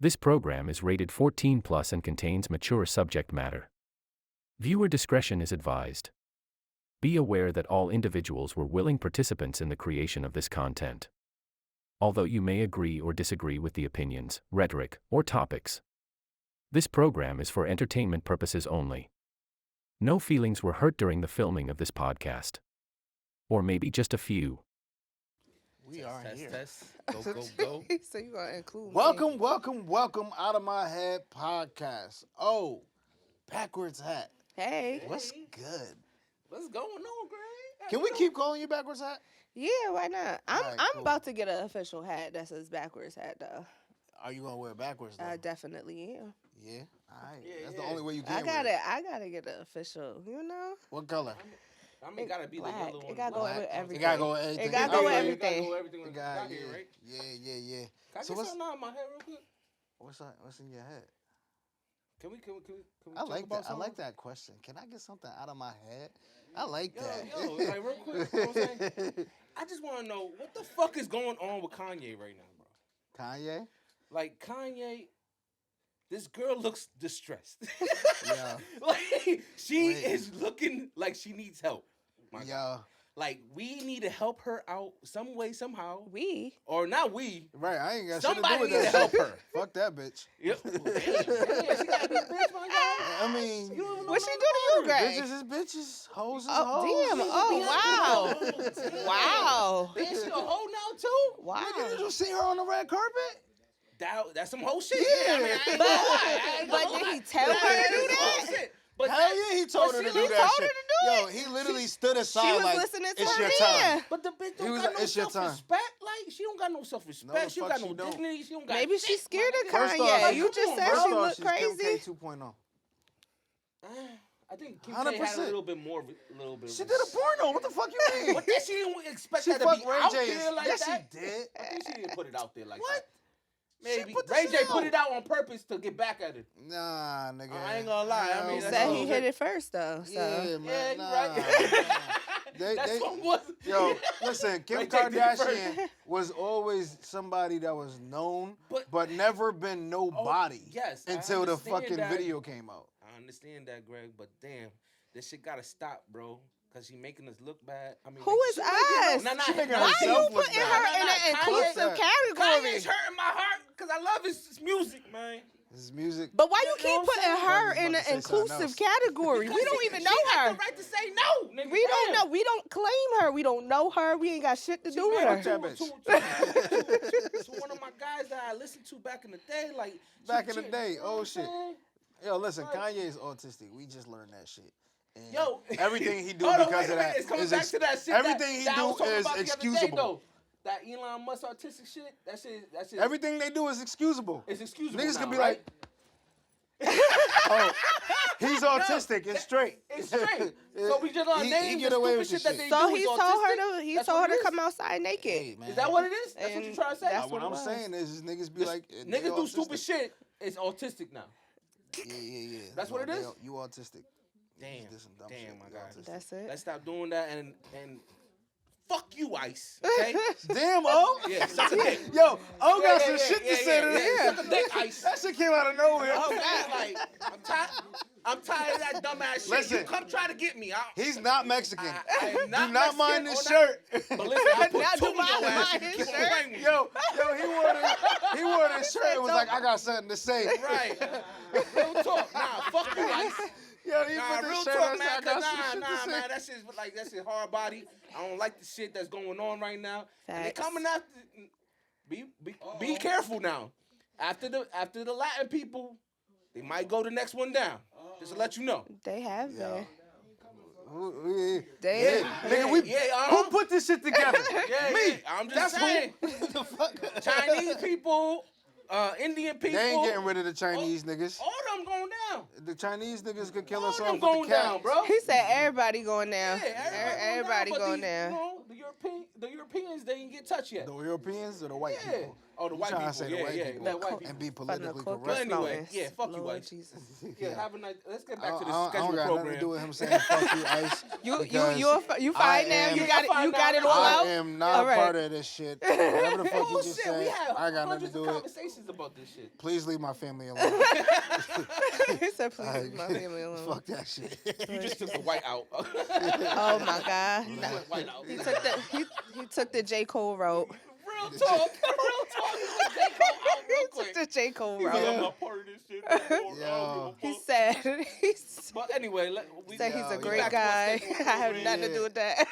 This program is rated 14+ and contains mature subject matter. Viewer discretion is advised. Be aware that all individuals were willing participants in the creation of this content. Although you may agree or disagree with the opinions, rhetoric, or topics, this program is for entertainment purposes only. No feelings were hurt during the filming of this podcast. Or maybe just a few. We are here. Test. Go. So you gonna include Welcome Outta My Head Podcast. Oh, backwards hat. Hey. What's good? What's going on, Greg? Can we keep calling you backwards hat? Yeah, why not? I'm Alright, cool. about to get an official hat that says backwards hat though. Are you gonna wear it backwards though? I definitely am. Yeah. All right. Yeah, That's yeah. the only way you can. I wear it. gotta get an official, you know? What color? I mean, gotta be Black. the yellow one. It gotta go Black. with It everything. gotta go with everything. It gotta go with Yeah, everything. It gotta go with everything It when got, got here, right? Yeah. Can I So get something out of my head real quick? What's in your head? Can we I talk like about that. I like something? that question. Can I get something out of my head? I like that. Yo, like real quick, you know what I'm saying? I just want to know what the fuck is going on with Kanye right now, bro. Kanye? Like Kanye, this girl looks distressed. Yeah. Like she Wait. is looking like she needs help. My God. Yeah. Like we need to help her out some way, somehow. Or not we. Right. I ain't got shit to Somebody do with need to that. help shit. her. Fuck that bitch. Yep. Damn, she got a good bitch, my guy. I mean, You don't even know What she nothing do to you, about her. Greg? bitches is bitches. Hoes is Oh, hoes. damn. Oh, wow. Damn. Wow. Damn, she a hoe now too? Wow. Nigga, did you see her on the red carpet? That's some whole shit. Yeah. I mean, I ain't gonna lie. I ain't But gonna did lie. he tell her to do That's that? some shit. But Hell that- yeah, he told but her to she do told that her shit. to do Yo, it. he literally stood aside She was like, listening to it's her your man. time. But the bitch He don't was got like, no "It's your time." self-respect. Like, she don't got no self-respect. No, the she don't fuck got no she don't. dignity. She don't got Maybe shit. she's scared of First off, Kanye. like, You come just on, said bro. she First off, looked she's Kim K crazy. 2.0. I think Kim K had 100%. a little bit more. A little bit. She did a porno. What the fuck you mean? But then she didn't expect She that to fucked be Ray out J. there like Yes, that. she did. I think she didn't put it out there like What? that. Maybe put the Ray shit J put out. it out on purpose to get back at her. Nah, nigga. I ain't gonna lie. I mean, He that's said all he good. hit it first though. So Yeah, man. Yeah, you nah, right. nah. That's what was. Yo, listen, Kim Ray J did it Kardashian was always somebody that was known, but never been nobody yes, I until the understand fucking that. video came out. I understand that, Greg, but damn, this shit gotta stop, bro. Cause she making us look bad. I mean, who is us? Nah, She making Why herself you look putting bad. her in an Kanye- inclusive category? Kanye's hurting my heart because I love his music, man. This is music. But why you You know keep what I'm putting saying? her I was in an about to say something inclusive else. category? We don't even know She her. got the right to say no, nigga. We don't Damn. know. We don't claim her. We don't know her. We ain't got shit to do with Fuck her. that bitch. To one of my guys that I listened to back in the day, like Back in the day, you know what oh I'm shit. saying? Yo, listen, Right. Kanye is autistic. We just learned that shit. And Yo, everything he do hold on, because wait of a that minute. It's coming is back to that shit. everything he that I was do talking is about the other day, excusable. though. That Elon Musk artistic shit. That shit. Everything they do is excusable. It's excusable. Niggas now, can be right? like, oh, he's autistic. It's straight. It's straight. So we just gonna He name get the away stupid with shit the that they shit. So do he is told autistic? her to That's told what her it to is? come outside naked. Hey, man. Is that what it is? That's what And you trying to say? that's What what I'm it was. saying is niggas be like, they Niggas do autistic. stupid shit. It's autistic now. Yeah. That's what it is? You autistic. You Damn. just did some dumb Damn, shit. my You God. autistic. That's it. Let's stop doing that and fuck you, Ice. Okay? Damn, O. Yeah, suck a dick. Yo, O got some shit to say to yeah. this. Suck a dick, Ice. That shit came out of nowhere. Oh, God. Like, I'm tired of that dumbass shit. Listen. You come try to get me. He's not Mexican. I am not Do not mind Mexican this or shirt. But listen, I put Not two do in your not ass. mind You his keep on shirt. playing with me. Yo, he wore this shirt and was like, I got something to say. Right. Real talk. Nah, fuck you, Ice. Yo, he Nah, put real this shirt talk, on. man. I got some shit Nah, to say. man. That's his hard body. I don't like the shit that's going on right now. And they Facts. coming after. Be careful now. After the Latin people, they might go the next one down. Just to let you know. They have been. Yeah. They Nigga, Who put this shit together? Yeah, Me. yeah. I'm just saying. The fuck? Chinese people, Indian people. They ain't getting rid of the Chinese niggas. All of them going down. The Chinese niggas could kill All us of off them with going the cats. down, bro. He said everybody going down. Yeah, Everybody but going these, down. You know, the Europeans, they didn't get touched yet. The Europeans or the white Yeah. people? Oh, the You white trying people. to say the Yeah, white yeah. people That white people. and be From the politically Caucasus correct. But anyway, Mountains. yeah, fuck you, Lord Ice. Jesus. Yeah, have a nice. Let's get back to the I schedule don't got program. nothing to do with him saying fuck you, Ice. You because fine now? am- You got it. I'm You fine got now. it all I out. am not All right. part of this shit. Whatever the fuck you Oh just shit, said, we had I got nothing to hundreds of do with it. conversations about this shit. Please leave my family alone. He said, "Please leave my family alone." Fuck that shit. You just took the white out. Oh my God! You went white out. He took the J. Cole route. Real talk. Real talk. You went J. Cole out real He quick. took the J. Cole He's route. like, I'm not part of this shit. I don't Yo. give a He fuck. said, But anyway, we said he's Yo, a great back to our guy. schedule I have program. nothing to do with that.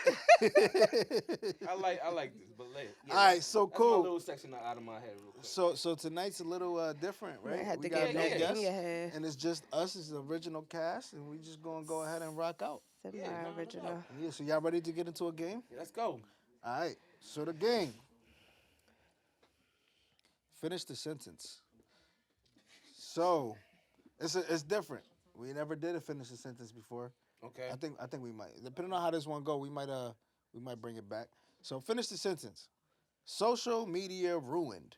I like this, but later. Yeah, All right, so that's cool. my little section out of my head real quick. So tonight's a little different, right? I had We to got get no back in guests, your head. and it's just us as the original cast, and we just gonna go ahead and rock out. Said Yeah, my no original. doubt. Yeah, so y'all ready to get into a game? Yeah, let's go. All right, so the game. Finish the sentence. So, it's different. We never did a finish the sentence before. Okay. I think we might. Depending on how this one go, we might bring it back. So finish the sentence. Social media ruined.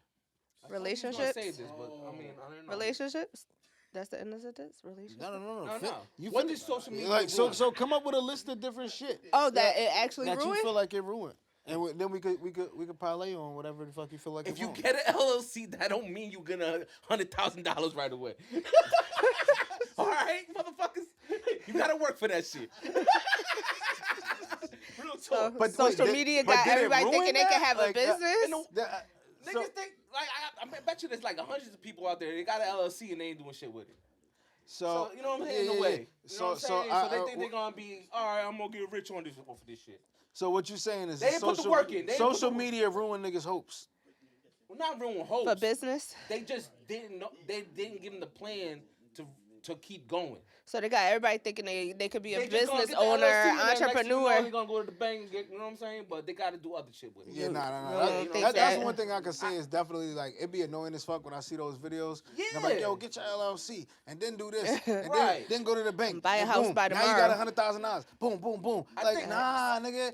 I thought you was gonna Relationships? say this, but I mean, I don't know. Relationships? That's the end of the sentence? Relationships? No. No, Fin- no. You What fin- does social media like ruin? so come up with a list of different shit Oh, that it actually that ruined? you feel like it ruined, and then we could parlay on whatever the fuck you feel like. If it you ruined. get an LLC, that don't mean you gonna $100,000 right away. All right, motherfuckers, you gotta work for that shit. Real talk. But social wait, media but got did it everybody ruin thinking they can that? have Like, a business. Niggas so, think like I bet you there's like hundreds of people out there. They got an LLC and they ain't doing shit with it. so So you know what I'm saying? yeah, In a yeah, way. yeah. You know what I'm saying? I- So they I- think they're gonna be all right. I'm gonna get rich on this off of this shit. So what you saying is They ain't put the work in. They ain't put social the work- media ruin niggas' hopes. Well, not ruin hopes. For business. They just didn't know. They didn't give them the plan to keep going. So they got everybody thinking they could be a They just gonna business get the owner, LLC and then next thing you know, entrepreneur. They gonna go to the bank. And get, you know what I'm saying? But they got to do other shit with it. Yeah, No, I nah. don't think That's that- one thing I can say is definitely like it'd be annoying as fuck when I see those videos. And I'm like, Yeah. yo, get your LLC and then do this and Right. then go to the bank. Buy a and house boom, by now you tomorrow. got $100,000. Boom, boom, boom. I Like, think- nah, nigga,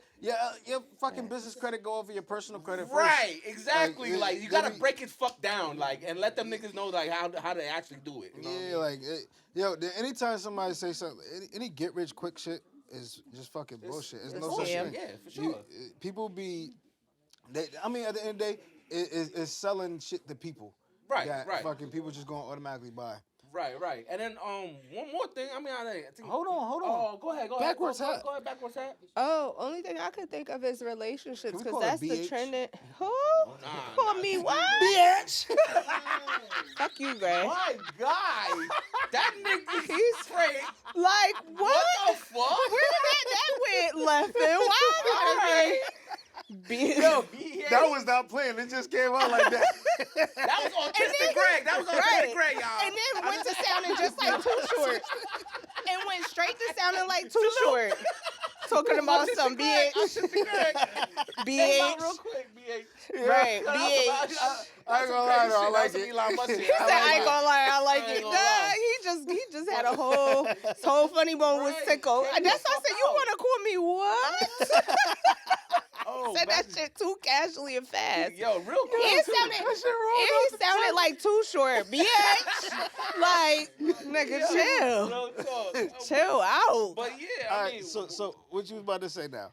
your fucking business credit go over your personal credit first. Right, exactly. Like, Like, you they gotta be- break it fuck down, like, and let them niggas know like how to actually do it. You know what I Yeah, mean? like, anytime somebody say something, any get rich quick shit is just fucking bullshit. It's no such bullshit. thing. Yeah, for sure. People be, I mean, at the end of the day, it's selling shit to people. Right, that right. Fucking people just gonna automatically buy. Right. And then one more thing. I mean, I think. Hold on. Oh, go ahead. Backwards Go hat. ahead, backwards hat. Oh, only thing I could think of is relationships Can we because call it that's the BH? trending. Who? Nah, Call nah. me what? Bitch. Fuck you, Gray. My guy, that nigga, He's straight. like what? What the fuck? Where did that went left and why? Alright. Yo, BH. that was not playing. It just came out like that. That was autistic then- Greg. That was autistic Right. Greg, y'all. And then went to sounding just like Too Short. And went straight to sounding like Too Short. Talking about some Greg, BH. autistic Greg. Came out real BH. quick, BH. Right, That was BH. some- I ain't that's some gonna lie, crazy though, I shit. like That's some it. Elon Musk shit. He said, I ain't gonna lie, I like I ain't it. gonna Nah, lie. he just had a his whole funny bone was Right, tickled. came And the that's why I fuck said, you out. wanna call me what? Oh, Said that back- shit too casually and fast. Yo, real quick. He sounded like Too Short, bitch. Like, nigga, chill. Real talk. Chill out. But yeah, All I right, mean, so what you was about to say now?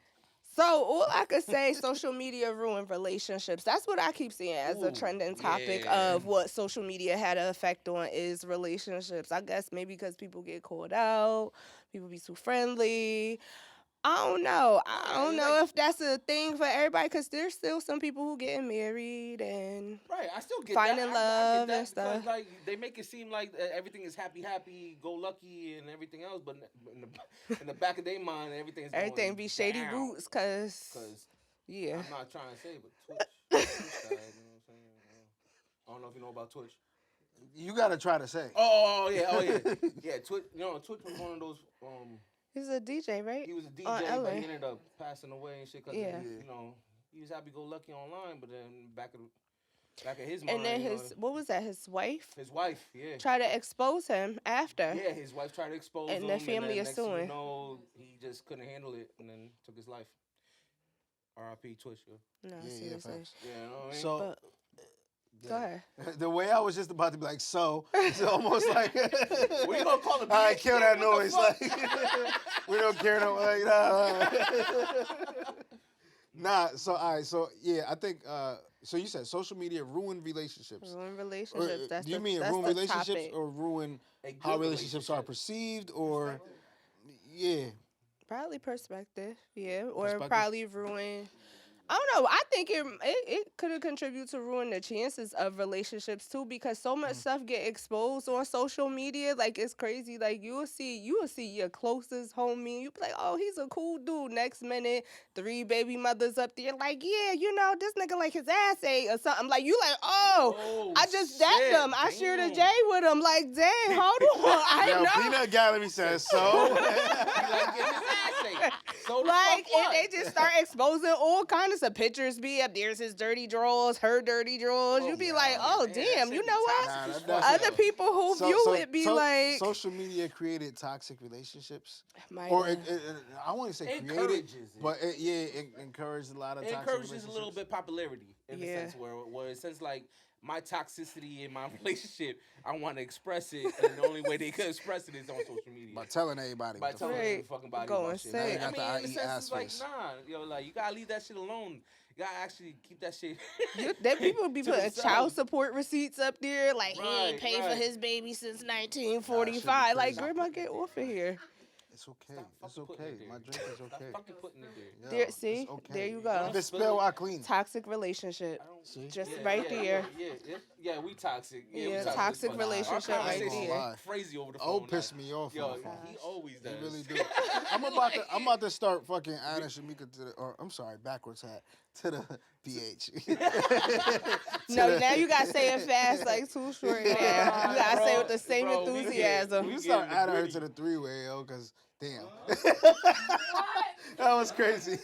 So all I could say, social media ruined relationships. That's what I keep seeing as a Ooh, trending topic yeah. of what social media had an effect on is relationships. I guess maybe because people get called out, people be too friendly. I don't know. I don't know if that's a thing for everybody because there's still some people who getting married and right, I still get finding that. love I get that and stuff. because, like, they make it seem like everything is happy, go lucky, and everything else. But in the back of their mind, everything's everything going be shady down. roots because, Because yeah. I'm not trying to say, but Twitch side, you know what I'm saying? I don't know if you know about Twitch. You gotta try to say. Oh yeah. Yeah, Twitch. You know, Twitch was one of those. He's a DJ, right? He was a DJ, On but LA. he ended up passing away and shit. Cause Yeah. you know, he was happy-go-lucky online, but then back of his mind, And then you know, what was that, his wife? his wife, yeah. Tried to expose him after. Yeah, his wife tried to expose And him, the family and then is next thing you suing. know, he just couldn't handle it, and then took his life. R.I.P. Twitch, yo. No, Yeah, seriously. facts. Yeah, you know what I mean? So Go ahead. The way I was just about to be like, so it's almost like What you gonna call it? all right, kill that noise. Like we don't care no like nah. So all right, so yeah, I think so you said social media ruined relationships. Ruin relationships. Do you mean ruin relationships or ruin how relationships are perceived or yeah. Probably perspective, yeah, or Perspective. probably ruin. I don't know. I think it could have contributed to ruin the chances of relationships too, because so much stuff get exposed on social media. Like it's crazy. Like you will see your closest homie. You be like, oh, he's a cool dude. Next minute, 3 baby mothers up there. Like, yeah, you know, this nigga like his ass ate or something. Like you like, oh I just dapped him. I shared a J with him. Like, dang, hold on. I know. Peanut Gallery says so. So Like, and they just start exposing all kinds of pictures be up. There's his dirty drawers, her dirty drawers. You be like, oh, damn, you know what? Other people who view it be like... Social media created toxic relationships. Or I won't say created, encourages it. but it encouraged a lot of It toxic encourages relationships. a little bit popularity in the sense where it says like my toxicity in my relationship, I want to express it, and the only way they could express it is on social media. By telling everybody. By what the telling fuck. every fucking body Go about shit. insane. I mean, in the IE sense, ass it's like, face. like, you gotta leave that shit alone. You gotta actually keep that shit. Then people be to putting themselves. child support receipts up there. Like, he ain't Right, paid for right. his baby since Nah, 1945. shit be Like, crazy. grandma, get off of here. It's okay. Stop It's fucking putting okay. it there. My drink is Stop okay. fucking putting it there. Yeah, There, it's see? okay. There you go. If it's spelled, I clean. Toxic relationship. See? Just right there. Yeah, we toxic. Yeah, we toxic Our relationship right conversation there. is crazy over the phone. Oh, piss me off. Yo, on the phone. he always does. He really do. I'm about to start fucking adding Shamika to the, or I'm sorry, backwards hat to the PH. No, now you gotta say it fast, like too short now. You gotta say it with the same Bro, we enthusiasm. You get start the adding her gritty. to the 3-way, yo, because damn. That was crazy.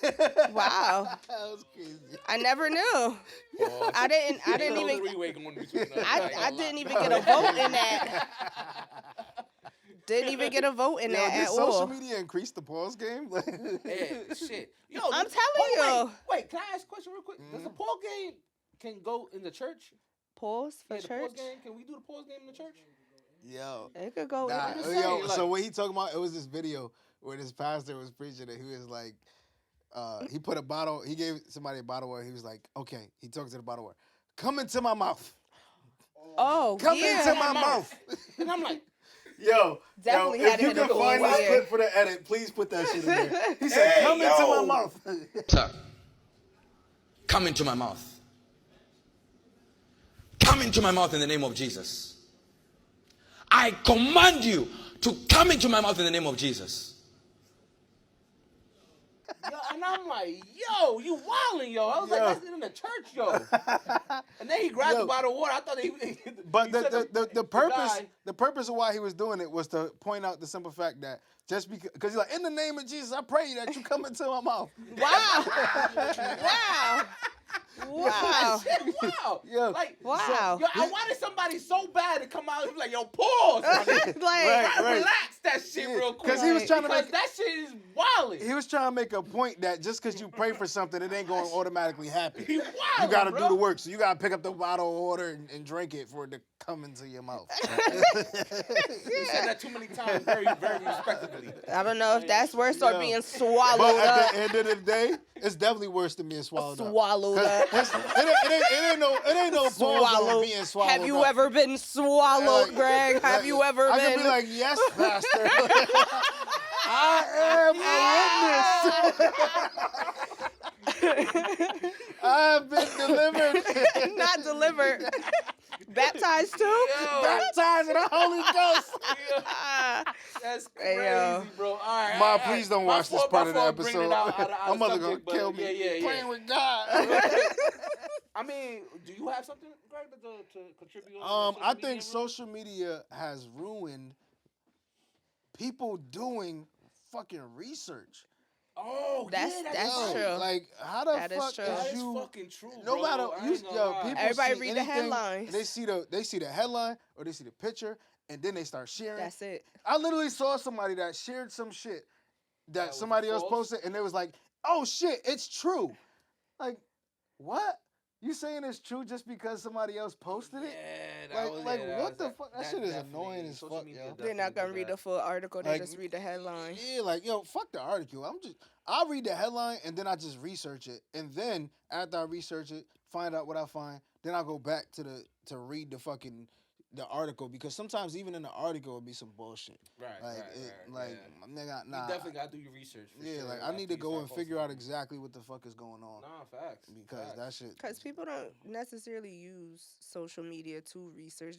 Wow. That was crazy. I never knew. I didn't even I didn't even get a vote in that. Didn't even get a vote in Yo, that did at social all. media increase the pause game? Yeah, shit. Yo, I'm telling you. Wait, can I ask a question real quick? Does the pause game can go in the church? Pause for The pause church. game. Can we do the pause game in the church? Yo. It could go. Nah, in. just yo, saying, so like- what he talking about, it was this video where this pastor was preaching and he was like, he put a bottle, he gave somebody a bottle where he was like, okay, he talked to the bottle where, come into my mouth. Oh, Come yeah. into my mouth. And I'm like, Yo, Definitely yo, had if it you in the can find pause, this yeah. clip for the edit, please put that shit in there. He said, come into my mouth. Sir, come into my mouth. Come into my mouth in the name of Jesus. I command you to come into my mouth in the name of Jesus. yo, and I'm like, yo, you wildin', yo. I was like, that's in the church, yo. And then he grabbed Yo. the bottle of water. I thought he But he said the purpose guy- the purpose of why he was doing it was to point out the simple fact that just because he's like, in the name of Jesus, I pray that you come into my mouth. Wow. Wow. Wow. Wow. Yeah. Like, Wow. yo, I wanted somebody so bad to come out and be like, yo, pause. my nigga. Like, Relax that shit real quick. Because he was trying to Because make that shit is wildin'. he was trying to make a point that just because you pray for something, it ain't going to automatically happen. He You wildin', got to bro. do the work. So you got to pick up the bottle of water and drink it for it to come into your mouth. You said that too many times, very, very respectfully. I don't know if that's worse or Yo. being But swallowed at up. the end of the day, it's definitely worse than being swallowed up. Swallowed 'Cause up. it ain't no pause on Swallowed. being swallowed Have you up. ever been swallowed, Like- Greg? Have you ever I been? could be like, yes, Pastor. I am a witness. I've been delivered. Not delivered. Baptized too? Baptized in the Holy Ghost. That's Hey, crazy, yo. bro. All right. Ma, all right. please don't My watch this fault- part my of the fault bringing it episode. out My mother subject, gonna kill but me. Yeah. Praying with God. I mean, do you have something, Greg, to contribute on I social think media? social media has ruined people doing fucking research. Oh, That's right. true. Like, how the That is fuck true. That is is you? fucking true, No bro. matter I you, ain't gonna yo, lie. people Everybody see read the anything, headlines. They see the headline or they see the picture, and then they start sharing. That's it. I literally saw somebody that shared some shit that was somebody else false? posted, and they was like, "Oh shit, it's true." Like, what? You saying it's true just because somebody else posted it? Yeah, What the fuck? That shit is annoying as fuck, yo. They're not gonna read the full article. They Like, just read the headline. Yeah, like, yo, fuck the article. I'll read the headline and then I just research it. And then after I research it, find out what I find, then I'll go back to read the article, because sometimes even in the article it'll be some bullshit. Right. Nigga, You definitely gotta do your research. Yeah, sure, like I need to after you go start and figure posting out it. exactly what the fuck is going on. Nah, facts. Because that shit. Because people don't necessarily use social media to research.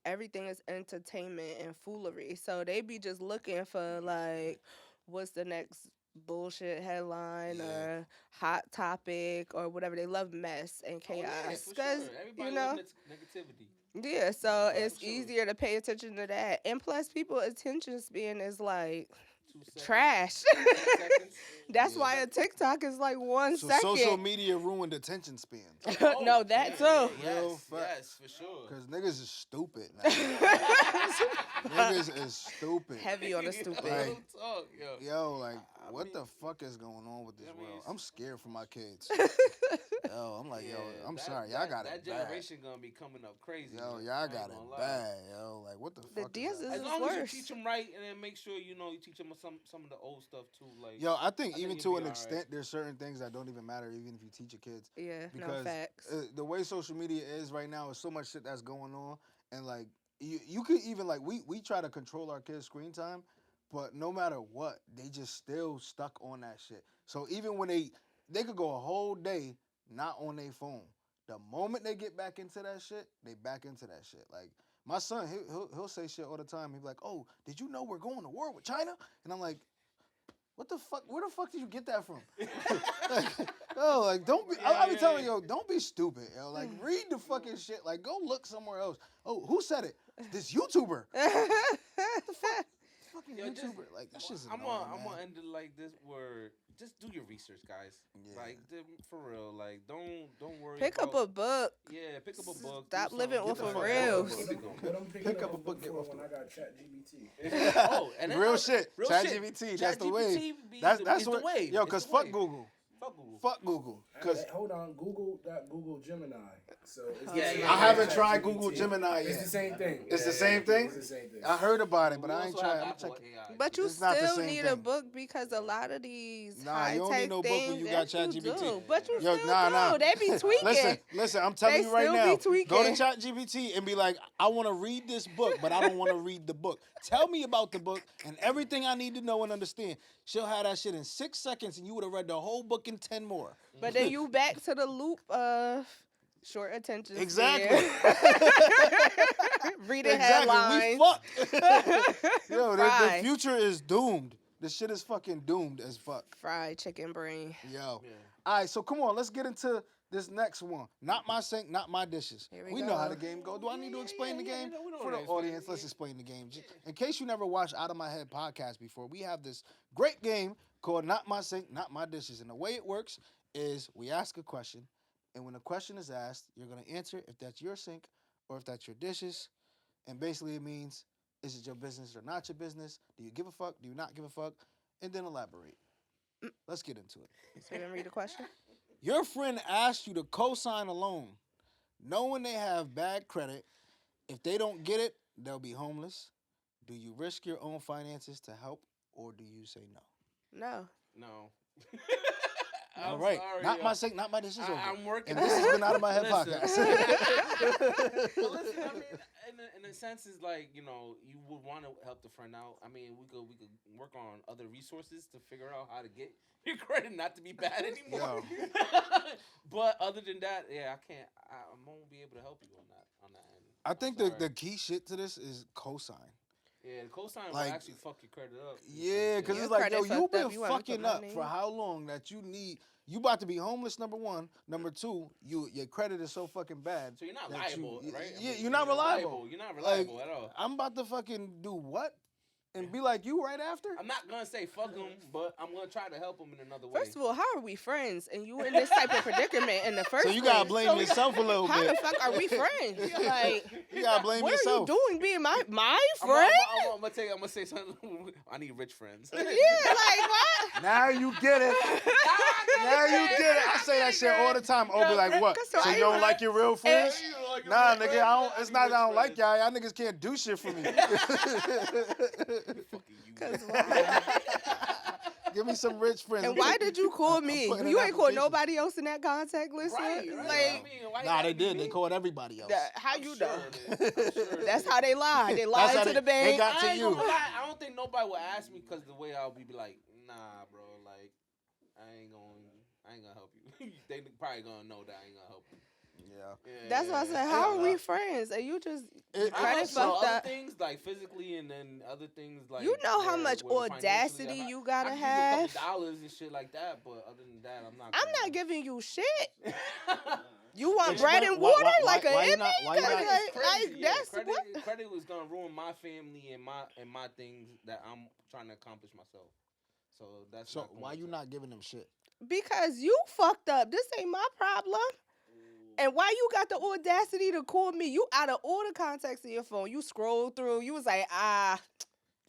Everything is entertainment and foolery. So they be just looking for like, what's the next bullshit headline or hot topic or whatever. They love mess and chaos. For sure. Everybody loves negativity. Yeah, so it's easier to pay attention to that. And plus, people's attention span is like 2 seconds. trash. 10 seconds. That's why a TikTok is like 1 So second. social media ruined attention spans. No, that too. Real Yes, for sure. Because niggas is stupid now. Niggas is stupid. Heavy on the stupid. Like, Talk, Yo, like, I what mean- the fuck is going on with this I mean, world? I'm scared for my kids. Yo, I'm like, Yeah, I'm sorry, y'all got that it bad. generation gonna be coming up crazy. Yo, man. y'all I ain't got gonna it lie. bad, yo. Like, what the fuck? dances Is As that? long worse. as you teach them right, and then make sure you teach them some of the old stuff too. Like, Yo, I think I even think to you'll an be extent, alright. there's certain things that don't even matter, even if you teach your kids. Yeah, no Because facts. the way social media is right now is so much shit that's going on, and like you could even like we try to control our kids' screen time, but no matter what, they just still stuck on that shit. So even when they could go a whole day not on their phone, the moment they get back into that shit, they back into that shit. Like my son, he'll say shit all the time. He'll be like, "Oh, did you know we're going to war with China?" And I'm like, what the fuck? Where the fuck did you get that from? like, don't be. I be telling you, don't be stupid. Yo, like, read the fucking shit. Like, go look somewhere else. Oh, who said it? This YouTuber. Fucking Yo, YouTuber. Like, that shit's I'm annoying, gonna end it like this, where just do your research, guys. Yeah. Like, for real. Like, don't worry. Pick up about, a book. Yeah, pick up a book. Stop do living something, off get of the fuck reels. out of it. What I'm picking Pick up up a a book, book get for off when the- I got ChatGPT. Oh, and then Real shit. Real ChatGPT, shit. that's the wave. ChatGPT be That's is what. the wave. Yo, It's cause the fuck wave. Google. Fuck Google. Fuck Google. Cause Hold on, Google got Google Gemini. So it's Yeah, the yeah, same I as haven't ChatGPT. tried Google Gemini It's yet. the same thing. It's the same thing? It's the same thing. I heard about it, but We I ain't also tried. have I'm Apple checking. AI. But you It's not the still same need a thing. book because a lot of these Nah, high you don't tech need no book things when you got that you ChatGPT. do. But you Yo, still nah. do. They be tweaking. Listen, I'm telling They you right still now. be tweaking. Go to ChatGPT and be like, I want to read this book, but I don't want to read the book. Tell me about the book and everything I need to know and understand. She'll have that shit in 6 seconds, and you would have read the whole book in 10 more. But then you back to the loop of short attention span. Exactly. Reading Exactly. We headlines. fucked. Yo, the Fried. future is doomed. The shit is fucking doomed as fuck. Fried chicken brain. Yo. Yeah. All right, so come on, let's get into this next one. Not my sink, not my dishes. Here We we know how go. the game go. Do I need to explain the game? we know For how the to audience, explain let's it. explain the game. In case you never watched Out of My Head podcast before, we have this great game called Not My Sink, Not My Dishes. And the way it works is we ask a question, and when the question is asked, you're going to answer if that's your sink or if that's your dishes. And basically it means, is it your business or not your business? Do you give a fuck? Do you not give a fuck? And then elaborate. Let's get into it. So you didn't read the question? Your friend asked you to co-sign a loan, knowing they have bad credit. If they don't get it, they'll be homeless. Do you risk your own finances to help, or do you say no? No. No. All I'm right, sorry, not yo. my sink, not my dishes. Over. I'm working. And this has been Out of My Head Listen. podcast. Well, listen, I mean, in a sense, it's like, you would want to help the friend out. I mean, we could work on other resources to figure out how to get your credit not to be bad anymore. But other than that, yeah, I can't. I won't be able to help you on that end. I I'm think sorry. the key shit to this is cosign. Yeah, the cosign like- will actually fuck your credit up. Yeah, because Your it's like, yo, credit you've fucked up, been you wanna put fucking my up name? for how long that you about to be homeless, number one. Number two, your credit is so fucking bad. So you're not that liable, right? I Yeah, mean, you're not reliable. You're not reliable at all. I'm about to fucking do what? and be like you right after? I'm not gonna say fuck him, but I'm gonna try to help him in another way. First of all, how are we friends? And you in this type of predicament in the first So place? you gotta blame yourself a little How bit. the fuck are we friends? Like, You gotta blame what yourself. are you doing being my I'm friend? gonna say something. I need rich friends. Yeah, like what? Now you get it. Now you get it. I say that shit all the time. Oh, be like, what? So So I you don't ain't- like your real friends? Nah, nigga, I don't. It's not that I don't like y'all. Y'all niggas can't do shit for me. Cause why? Give me some rich friends. And why did you call me? putting an You ain't called application. nobody else in that contact list. Right. Like, Nah, they did. They called everybody else. how you know? Sure. That's how they lie. They That's lie how to the bank. They got to I ain't you. gonna lie. I don't think nobody will ask me because the way I'll be like, nah, bro. Like, I ain't gonna help you. They probably gonna know that I ain't gonna help you. Yeah. That's why I said, how are we friends? And you just It- I credit also fucked other up. things like physically, and then other things like You know how where- much where audacity financially, you gotta I give have. you a couple dollars and shit like that, but other than that, I'm not. I'm not giving you shit. You want Explain- bread and why- water why- like why an you not- why you Emmy? not- Like, that's credit, what. credit was gonna ruin my family and my things that I'm trying to accomplish myself. So that's So not going why you to- not giving them shit? Because you fucked up. This ain't my problem. And why you got the audacity to call me? You out of all the contacts in your phone. You scroll through. You was like,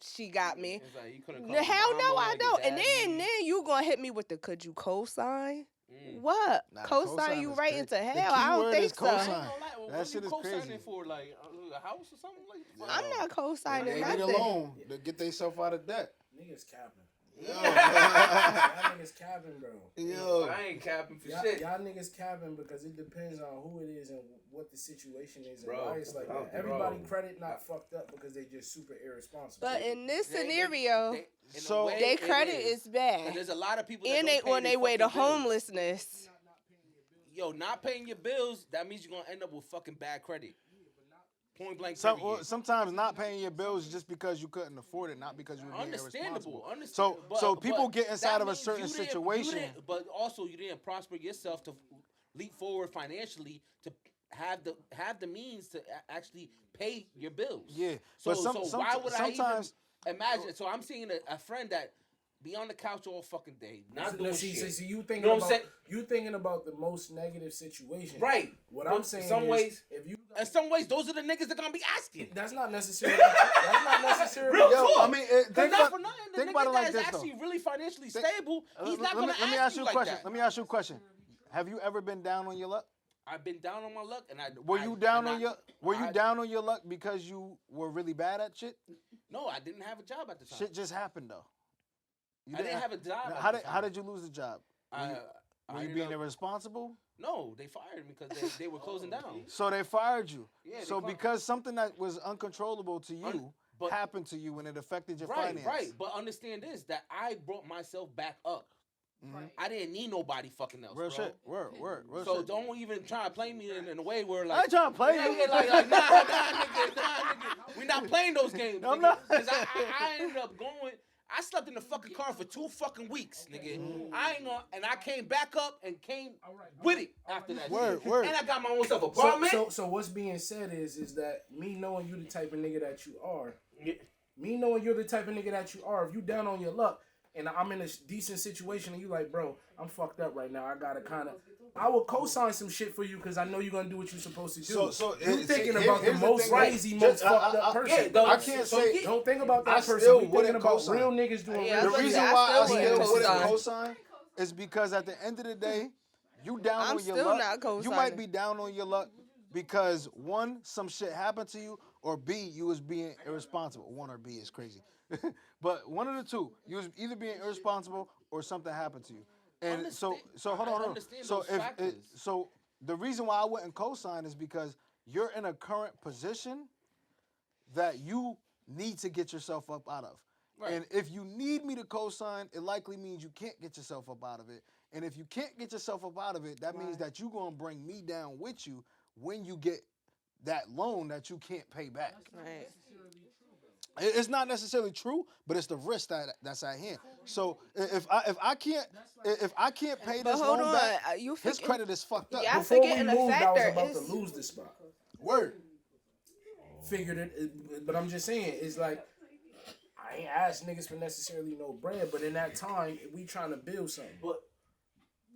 she got me. It's like you couldn't call The hell mama, no, I your don't. And daddy. then you gonna hit me with the could you co-sign? Mm. What? Nah, Co-sign cosign you is right crazy. into The hell? I don't keyword think is so. I ain't cosign. gonna lie, That what shit you is co-signing crazy. for, like a house or something like. I'm not co-signing They need a nothing. loan to get themselves out of debt. Niggas capping. Yo. Y'all niggas capping, bro. Yo. I ain't capping for Y'all, shit. y'all niggas capping because it depends on who it is and what the situation is and Bro, why it's like bro, that. Everybody bro. credit not fucked up because they just super irresponsible. But in this They- scenario, in a So- way, their it credit is 'Cause bad. there's a lot of people that And don't they pay on their way to fucking bills. homelessness. Yo, not paying your bills, that means you're gonna end up with fucking bad credit. Point blank. period. Sometimes not paying your bills just because you couldn't afford it, not because you were being irresponsible. Understandable. So people get inside that of a means certain you didn't- situation. but also you didn't prosper yourself to leap forward financially to have the means to actually pay your bills. Yeah, So but why would sometimes I even imagine? So I'm seeing a friend that be on the couch all fucking day, not doing see, shit. see, you thinking know what I'm about saying? you thinking about the most negative situation. Right. What But I'm saying some is, ways- if you In some ways, those are the niggas that gonna be asking. that's not necessarily that's not necessarily Real Yo, talk. I mean, Cause think not about- for nothing, the think nigga about it like that is this, actually though. really financially Think- stable, he's not let gonna me ask ask you you a like question. that. Let me ask you a question. Have you ever been down on your luck? I've been down on my luck, and Were you down on your luck because you were really bad at shit? No, I didn't have a job at the time. Shit just happened though. You I didn't have a job. How did you lose the job? I Were you ended being up- irresponsible? No, they fired me because they were closing down. So they fired you. Yeah, they So fired- because something that was uncontrollable to you but- happened to you and it affected your Right, finance. right. But understand this: that I brought myself back up. Mhm. I didn't need nobody fucking else. Real bro. shit. Word. So shit. don't even try to play me in a way where I like. ain't trying to play Yeah, you. yeah, like, nah, nigga. We're not playing those games. I'm nigga. not. Cause I ended up going. I slept in the fucking car for 2 fucking weeks, nigga. I ain't gonna, and I came back up and came with it after that. Word, shit. word. And I got my own self apartment. So what's being said is that me knowing you the type of nigga that you are, Yeah. me knowing you're the type of nigga that you are, if you down on your luck and I'm in a decent situation and you like, bro, I'm fucked up right now. I gotta kind of, I will co-sign some shit for you because I know you're gonna do what you're supposed to do. So you thinking here- about the here's the most thing, crazy, right? most Just- fucked up person. yeah, though, I can't say. Don't think about that I person. still We thinking wouldn't about co-sign. real niggas doing Yeah, real The I was shit. reason I why I still still wouldn't wouldn't co-sign. co-sign is because at the end of the day, you down I'm on your still luck. not You co-signing. might be down on your luck because one, some shit happened to you, or B, you was being irresponsible. One or B is crazy, but one of the two, you was either being irresponsible or something happened to you. And so hold I on. understand So those factors. so the reason why I wouldn't co-sign is because you're in a current position that you need to get yourself up out of. Right. And if you need me to co-sign, it likely means you can't get yourself up out of it. And if you can't get yourself up out of it, that means that you're going to bring me down with you when you get that loan that you can't pay back. Right. It's not necessarily true, but it's the risk that's at hand. So if I can't pay But this hold loan on, back, you his forget- credit is fucked up. Yeah, I Before we forgetting a moved, I was factor about is- to lose this spot. Word. Figured it, but I'm just saying, it's like, I ain't asked niggas for necessarily no bread, but in that time, we trying to build something. But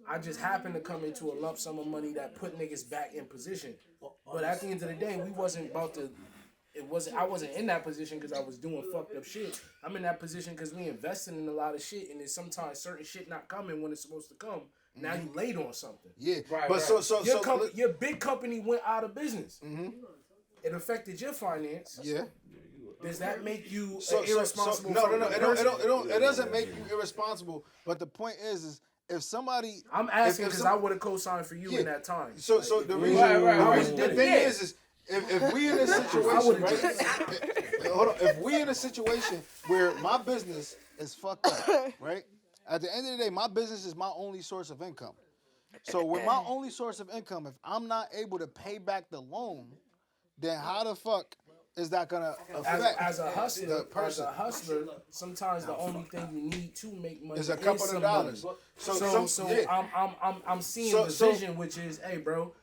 I just happened to come into a lump sum of money that put niggas back in position. But at the end of the day, we wasn't about to. I wasn't in that position because I was doing fucked up shit. I'm in that position because we investing in a lot of shit, and there's sometimes certain shit not coming when it's supposed to come. Now you late on something. Yeah, right. But right. Your big company went out of business. Mm-hmm. It affected your finance. Yeah. Does that make you irresponsible? No. It doesn't make you irresponsible. But the point is if somebody, I'm asking because I would have co-signed for you in that time. So the reason, the thing is if we in a situation, right? Hold on. If we in a situation where my business is fucked up, right? At the end of the day, my business is my only source of income. So with my only source of income, if I'm not able to pay back the loan, then how the fuck is that gonna affect as a hustler, the person? As a hustler, sometimes the only thing you need to make money is a couple of dollars. I'm seeing the vision, which is, hey, bro,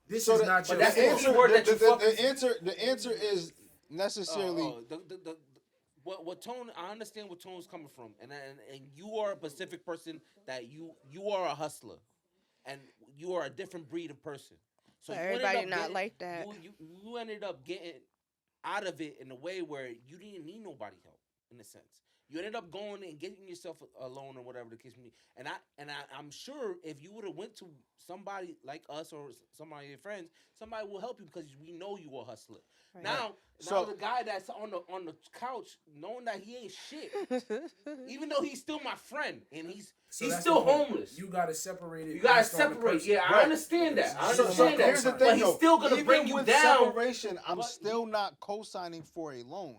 this is not your. The answer is necessarily. What Tone? I understand where Tone's coming from, and you are a specific person that you are a hustler, and you are a different breed of person. So everybody not like that. You ended up getting out of it in a way where you didn't need nobody help, in a sense. You ended up going and getting yourself a loan or whatever the case may be. And I'm sure if you would have went to somebody like us or somebody of your friends, somebody will help you because we know you a hustler. Right. Now the guy that's on the couch, knowing that he ain't shit, even though he's still my friend and he's still homeless. You gotta separate it. You gotta separate. Yeah, I understand that. I understand that. Here's the thing, but he's still gonna bring you with down. Separation, I'm still not co-signing for a loan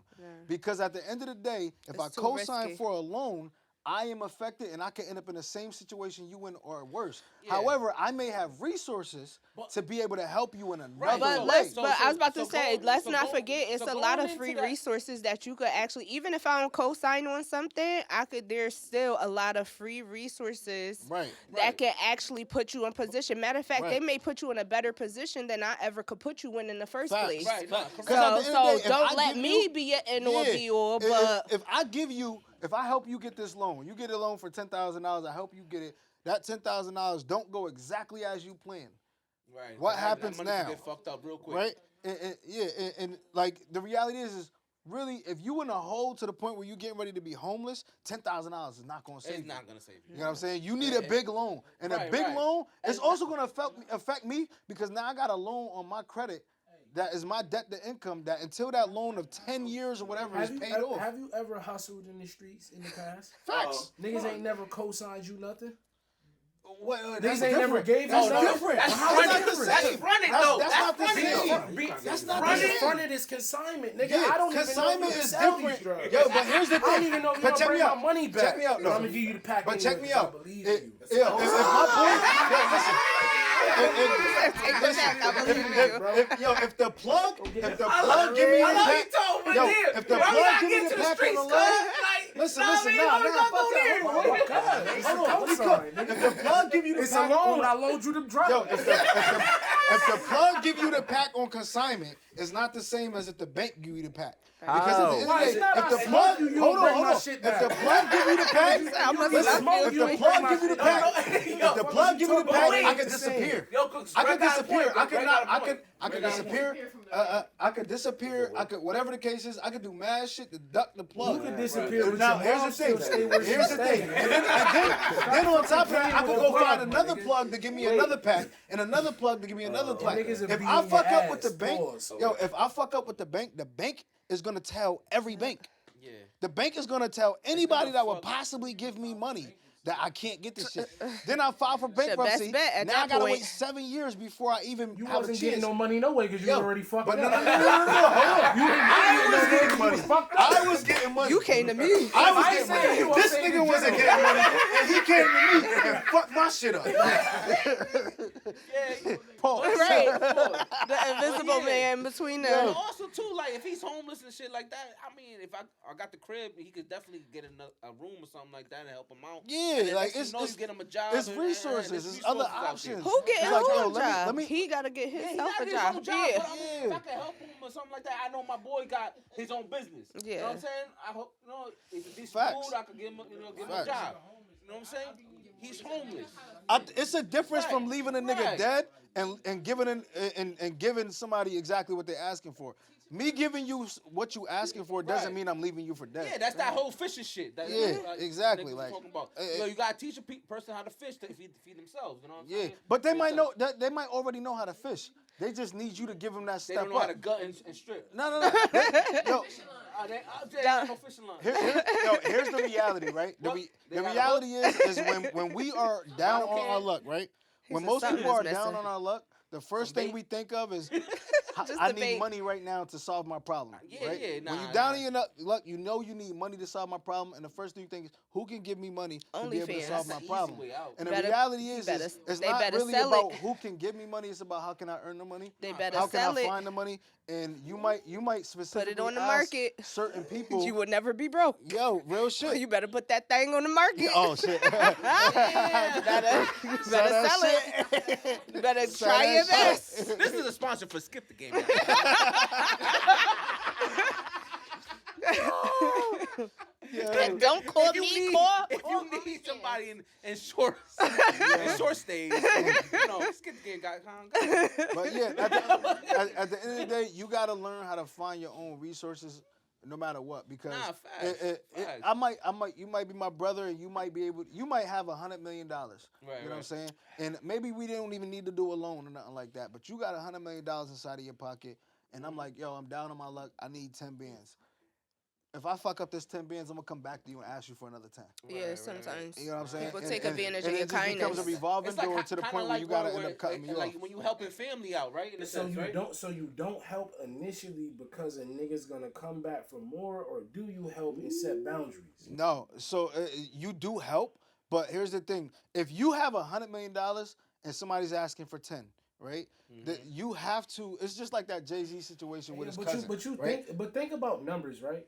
because at the end of the day, if I co-sign for a loan, I am affected and I can end up in the same situation you in or worse. Yeah. However, I may have resources to be able to help you in another way. But I was about to say, let's not forget, it's a lot of free resources that you could actually, even if I don't co-sign on something, there's still a lot of free resources that can actually put you in position. Matter of fact, they may put you in a better position than I ever could put you in the first place. Right. So don't let me be your end or be all, but if I help you get this loan, you get a loan for $10,000, I help you get it. That $10,000 don't go exactly as you planned. Right. What happens that now? Get fucked up real quick. Right. And like the reality is really if you in a hole to the point where you're getting ready to be homeless, $10,000 is not going to save you. It's not going to save you. You know what I'm saying? You need a big loan, and a big loan is also going to affect me because now I got a loan on my credit. That is my debt to income. That until that loan of 10 years or whatever is paid off. Have you ever hustled in the streets in the past? Facts. Niggas ain't never co-signed you nothing. That's ain't never gave you something. Different. That's fronted though. That's not the same. That's not the same. Fronted is consignment, nigga. Yeah, I don't consignment even know is different. Yo, but here's the thing. I don't even know if you're gonna bring my money back. Check me out. No. I'm gonna give you the pack. But check me out. I believe you. If my boy, listen. If the plug give me the pack, if the plug give me the pack on the line, listen, fuck that. Hold on. If the plug give you the pack, it's a loan. I load you the drug. Yo, if the plug give you the pack on consignment, it's not the same as if the bank give you the pack. Because at the end of the day, if the plug, hold on. If the plug give you the pack, if the plug give you the pack, I could disappear. I could disappear. I could disappear. I could whatever the case is. I could do mad shit to duck the plug. You could disappear. Now here's the thing. And then on top of that, I could go find another plug to give me another pack and another plug to give me another pack. If I fuck up with the bank, if I fuck up with the bank is gonna tell every bank. Yeah. The bank is gonna tell anybody that would possibly give me money that I can't get this shit. Then I file for bankruptcy. Now I gotta wait 7 years before I even you have a chance. You wasn't getting no money no way because you was already fucked up. No. Hold on. I was getting money. I was getting money. You came to me. I was getting money. This nigga wasn't getting money, and he came to me and fucked my shit up. Yeah, Pause. Right. Pause. The invisible yeah. man between But them. also too, like if he's homeless and shit like that, I mean, if I got the crib, he could definitely get a room or something like that and help him out. Yeah, And then like next thing you know, you get him a job. it's and resources. there's It's other resources out there. options. Who getting It's like, who yo, a let me- job? let me- He gotta get Yeah, he himself got a his job. own job. Yeah. But I mean, if I can help him or something like that, I know my boy got his own business. You know Yeah. what I'm saying? I hope, if it's decent Facts. food, I could give him, give him a Facts. job. You know what I'm saying? He's homeless. It's a difference from leaving a nigga Right. dead and giving somebody exactly what they're asking for. Me giving you what you asking for doesn't Right. mean I'm leaving you for dead. Yeah, that's that whole fishing shit. That, Yeah, exactly, niggas like, talking about. eh, You gotta teach a person how to fish to feed themselves. You know what I'm Yeah, saying? but they Feed might know themselves. they might already know how to fish. They just need you to give them that They step don't know how up. to gut and strip. No. Yo, They got no fishing line. here's the reality, right? The, What? They the got a reality is when we are down on our luck, right? When said most something people are is down missing. on our luck, the first Some thing bait? we think of is Just I the need bait. money right now to solve my problem. Yeah, right? yeah, When nah, you down nah. on your luck, you know you need money to solve my problem, and the first thing you think is who can give me money to be able to OnlyFans. solve That's my the easy problem. way out. And the Better- reality you is, better- it's they not better really sell about it. who can give me money. It's about how can I earn the money. They better How can sell I it. find the money? And you might specifically on the ask market. certain people. You would never be broke. Yo, real shit. You better put that thing on the market. Oh shit. better sell it. You better Sell try that your shit. best. This is a sponsor for Skip the Game. And don't call me call. If you need somebody in short stays, Skip the Game got But yeah, at the end of the day, you gotta learn how to find your own resources, no matter what. Because Nah, facts, facts. you might be my brother, and you might have $100 million. Right, You know what I'm right. saying? And maybe we don't even need to do a loan or nothing like that. But you got $100 million inside of your pocket, and I'm like, yo, I'm down on my luck. I need 10 bands. If I fuck up this 10 bands, I'm gonna come back to you and ask you for another 10. Yeah, sometimes. You know what I'm saying? People And- take and- advantage and of your it just becomes a kindness. revolving It's like door to the kinda point where like you gotta where- end up cutting me off. like when you helping family out, right? In a So sense, you right? don't help initially because a nigga's gonna come back for more, or do you help and set boundaries? No, so you do help, but here's the thing: if you have $100 million and somebody's asking for 10, right? That you have to. It's just like that Jay-Z situation with his cousin. Right? Think about numbers, right?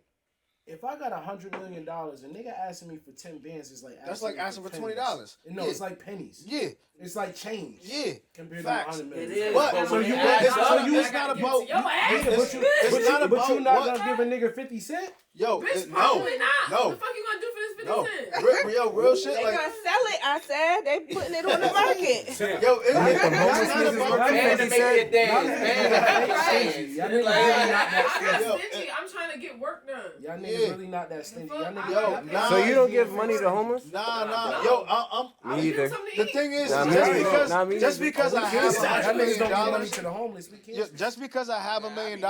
If I got $100 million, a nigga asking me for 10 bands is like That's like asking for pennies. $20. No, Yeah. it's like pennies. Yeah, It's like change. yeah. Compared Facts. to $100 million. It is. But But so when you, it adds it's, up, so I you, it's gotta not give about. it to your ass. Nigga, but you about not what- gonna give a nigga 50 cents? Yo, Bitch, no, probably not. no. What the fuck you gonna do for this 50 no. cents? Real shit. They Like, gonna sell it, I said. They putting it on the market. yo, it's not niggas about. is Man, to make it dance. Y'all Man, niggas to stingy. make Y'all it niggas dance. really not that I'm not stingy. stingy. I'm trying to get work done. Y'all niggas Yeah. really not that stingy. Y'all Yo, niggas nah. So you don't give money to homeless? Nah. Yo, I'll Me give either. them something to the eat. thing is, Nah, me just either. because Nah, me just either. because I have Y'all $100 niggas million don't give money dollars. to the homeless. We can't. Yeah, just because I have $1 million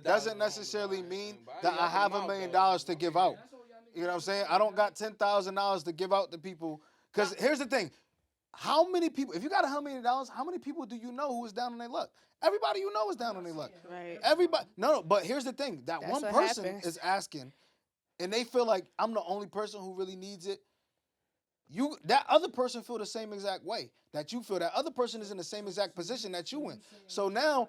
doesn't necessarily mean that I have $1 million to give out. You know what I'm saying? I don't got $10,000 to give out to people. Because here's the thing: how many people? If you got $100 million, how many people do you know who is down on their luck? Everybody you know is down on their luck. Right. Everybody. No. But here's the thing: that That's one what person happens. is asking, and they feel like I'm the only person who really needs it. That other person feel the same exact way that you feel. That other person is in the same exact position that you in. So now,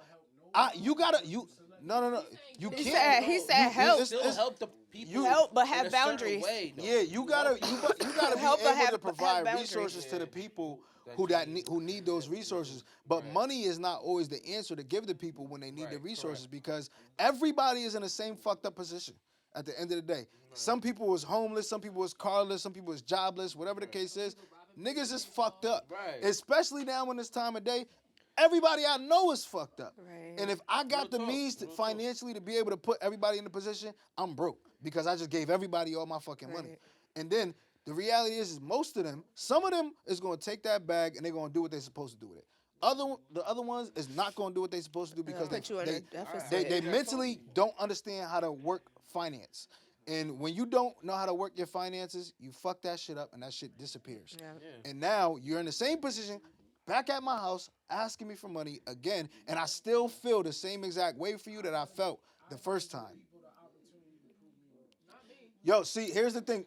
no. You can't. He said help. Still help the people. you- Help, but in have a certain boundaries. way, though. Yeah, you gotta be Help but able have to provide boundaries. resources to the people who need those resources. But money is not always the answer to give to people when they need the resources, because everybody is in the same fucked up position at the end of the day. Some people was homeless, some people was carless, some people was jobless, whatever the case is. Niggas is fucked up. Right. Especially now in this time of day. Everybody I know is fucked up. Right. And if I got the means financially to be able to put everybody in the position, I'm broke because I just gave everybody all my fucking money. Right. And then the reality is most of them, some of them is going to take that bag and they're going to do what they're supposed to do with it. The other ones is not going to do what they're supposed to do because put you in a deficit. they mentally don't understand how to work finance. And when you don't know how to work your finances, you fuck that shit up and that shit disappears. Yeah. And now you're in the same position, back at my house, asking me for money again, and I still feel the same exact way for you that I felt the first time. Yo, see, here's the thing.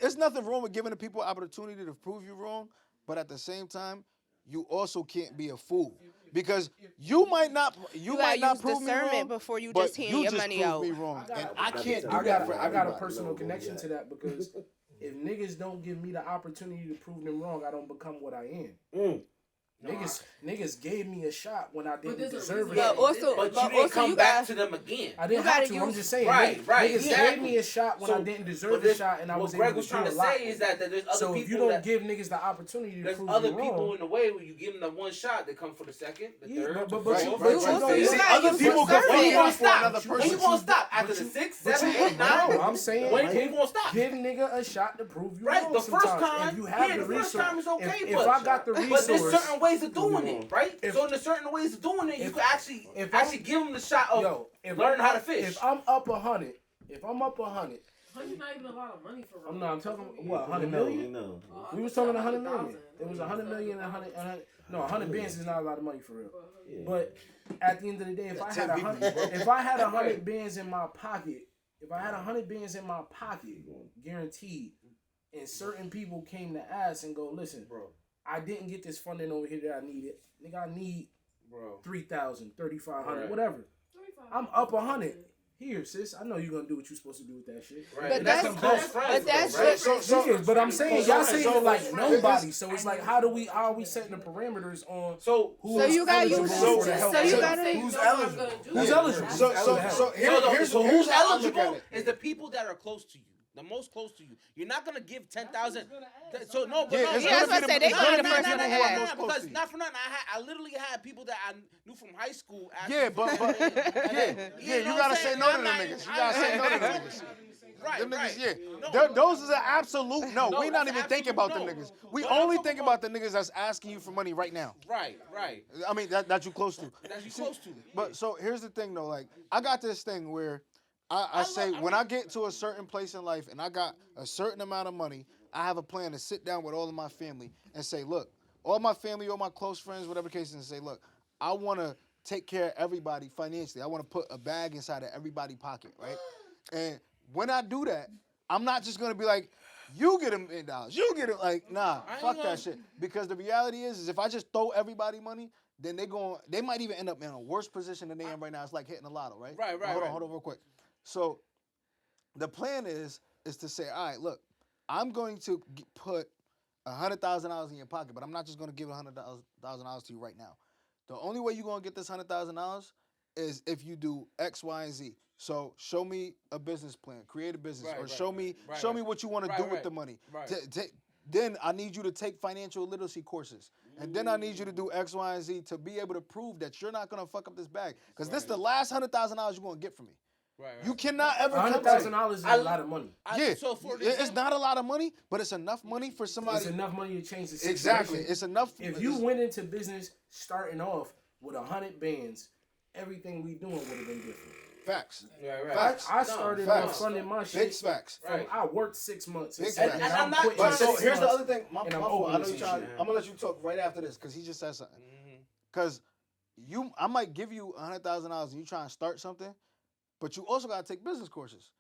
It's nothing wrong with giving the people opportunity to prove you wrong, but at the same time, you also can't be a fool because you might not might not use prove me discernment wrong before you but just hand you your just money proved out. me wrong, and I can't do I that for got a everybody. personal connection to that because if niggas don't give me the opportunity to prove them wrong, I don't become what I am. Niggas gave me a shot when I didn't deserve it. But also, But but you didn't also come you back got to them again. I didn't You have gotta to. I'm use- just saying. Right, Niggas exactly. gave me a shot when I didn't deserve but the shot, and I was what Greg able was to trying do to a lot. say is that there's other So people if you don't that, give niggas the opportunity to there's prove other you people wrong, in the way where you give them the one shot, they come for the second, the Yeah, third, but the you- fourth, but the you fifth. know, you see, gotta other use people discernment. can When you gonna for another stop? When person. you gonna stop? After the 6, 7, 8, 9? No, I'm saying When you gonna stop? give nigga a shot to prove you Right, wrong. the first sometimes. time, if you have yeah, the the first resource, time is okay, if but I got the But resource, there's certain ways of doing it, right? If- So in the certain ways of doing it, you if- can actually if actually I'm- give them the shot of if learn I'm how to up- fish. If I'm up 100, $100 not even a lot of money for real. I'm not. I'm talking what 100 million. No. We was talking 100 million. It was 100 million and 100. No, 100 bands is not a lot of money for real. But at the end of the day, if I had 100 bands in my pocket, guaranteed, and certain people came to ask and go, listen, Bro, I didn't get this funding over here that I needed. Nigga, I need bro. 3,000, 3,500, Right. whatever. I'm up 100. Here, sis, I know you're gonna do what you're supposed to do with that shit. Right. But And that's some close friends, but that's though, right? just But I'm saying y'all saying so- it like so- nobody. So it's like how are we setting the parameters on So who So is you gotta eligible use for the help? so you Who's gotta eligible? Who's eligible? So here's who's how I look at eligible it. is the people that are close to you. The most close to you. You're not gonna give 10,000. So no, but Yeah, no, it's Yeah, gonna that's be what I said. the They gonna be the first first people one who to are ask. most close because to you. not for nothing. I literally had people that I knew from high school. Yeah, but you know gotta what I'm say saying? no to I'm them not- niggas. You gotta say no to them niggas. Right, Them right. niggas, yeah. No, Those is an absolute no. No, We not that's even thinking absolute about them no. niggas. We But I'm only talking think about the niggas that's asking you for money right now. Right. I mean that you close to. That you See, close to. But so here's the thing though, like I got this thing where I say when I get to a certain place in life and I got a certain amount of money, I have a plan to sit down with all of my family and say, look, all my family, all my close friends, whatever the case is, and say, look, I want to take care of everybody financially. I want to put a bag inside of everybody's pocket, right? And when I do that, I'm not just gonna be like, you get $1 million, you get it. Like, nah, fuck that shit. Because the reality is if I just throw everybody money, then they might even end up in a worse position than they am right now. It's like hitting the lotto, right? Right. Hold on real quick. So the plan is to say, all right, look, I'm going to put $100,000 in your pocket, but I'm not just going to give $100,000 to you right now. The only way you're going to get this $100,000 is if you do X, Y, and Z. So show me a business plan, create a business, or show me what you want to do with the money. Right. Then I need you to take financial literacy courses. And then I need you to do X, Y, and Z to be able to prove that you're not going to fuck up this bag. Because this is the last $100,000 you're going to get from me. Right. You cannot ever come to me. $100,000 is a lot of money. Yeah, So for it's not a lot of money, but it's enough money for somebody. It's enough money to change the situation. Exactly, it's enough. If you went into business starting off with 100 bands, everything we doing would have been different. Facts. Right. Facts. I started Facts. off funding my Big shit. facts. From, I worked 6 months. Big and facts. And I'm not- quitting but in so 6 Here's the months. other thing. My And I'm fault. over I know this you trying. shit. I'm gonna let you talk right after this because he just said something. Because I might give you $100,000 and you try and start something, but you also gotta take business courses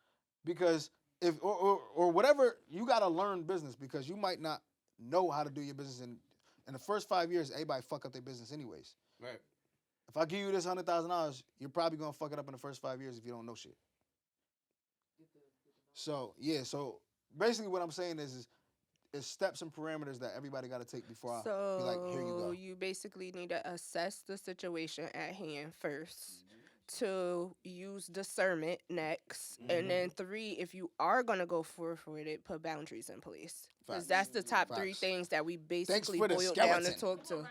because if or whatever you gotta learn business because you might not know how to do your business in the first 5 years. Everybody fuck up their business anyways. Right. If I give you this $100,000, you're probably gonna fuck it up in the first 5 years if you don't know shit. So yeah, so basically what I'm saying is steps and parameters that everybody got to take before I be like, here you go. You basically need to assess the situation at hand first, to use discernment next, and then 3, if you are gonna go forward with it, put boundaries in place. Because that's the top 3 Facts. things that we basically for the boiled down to skeleton. talk to.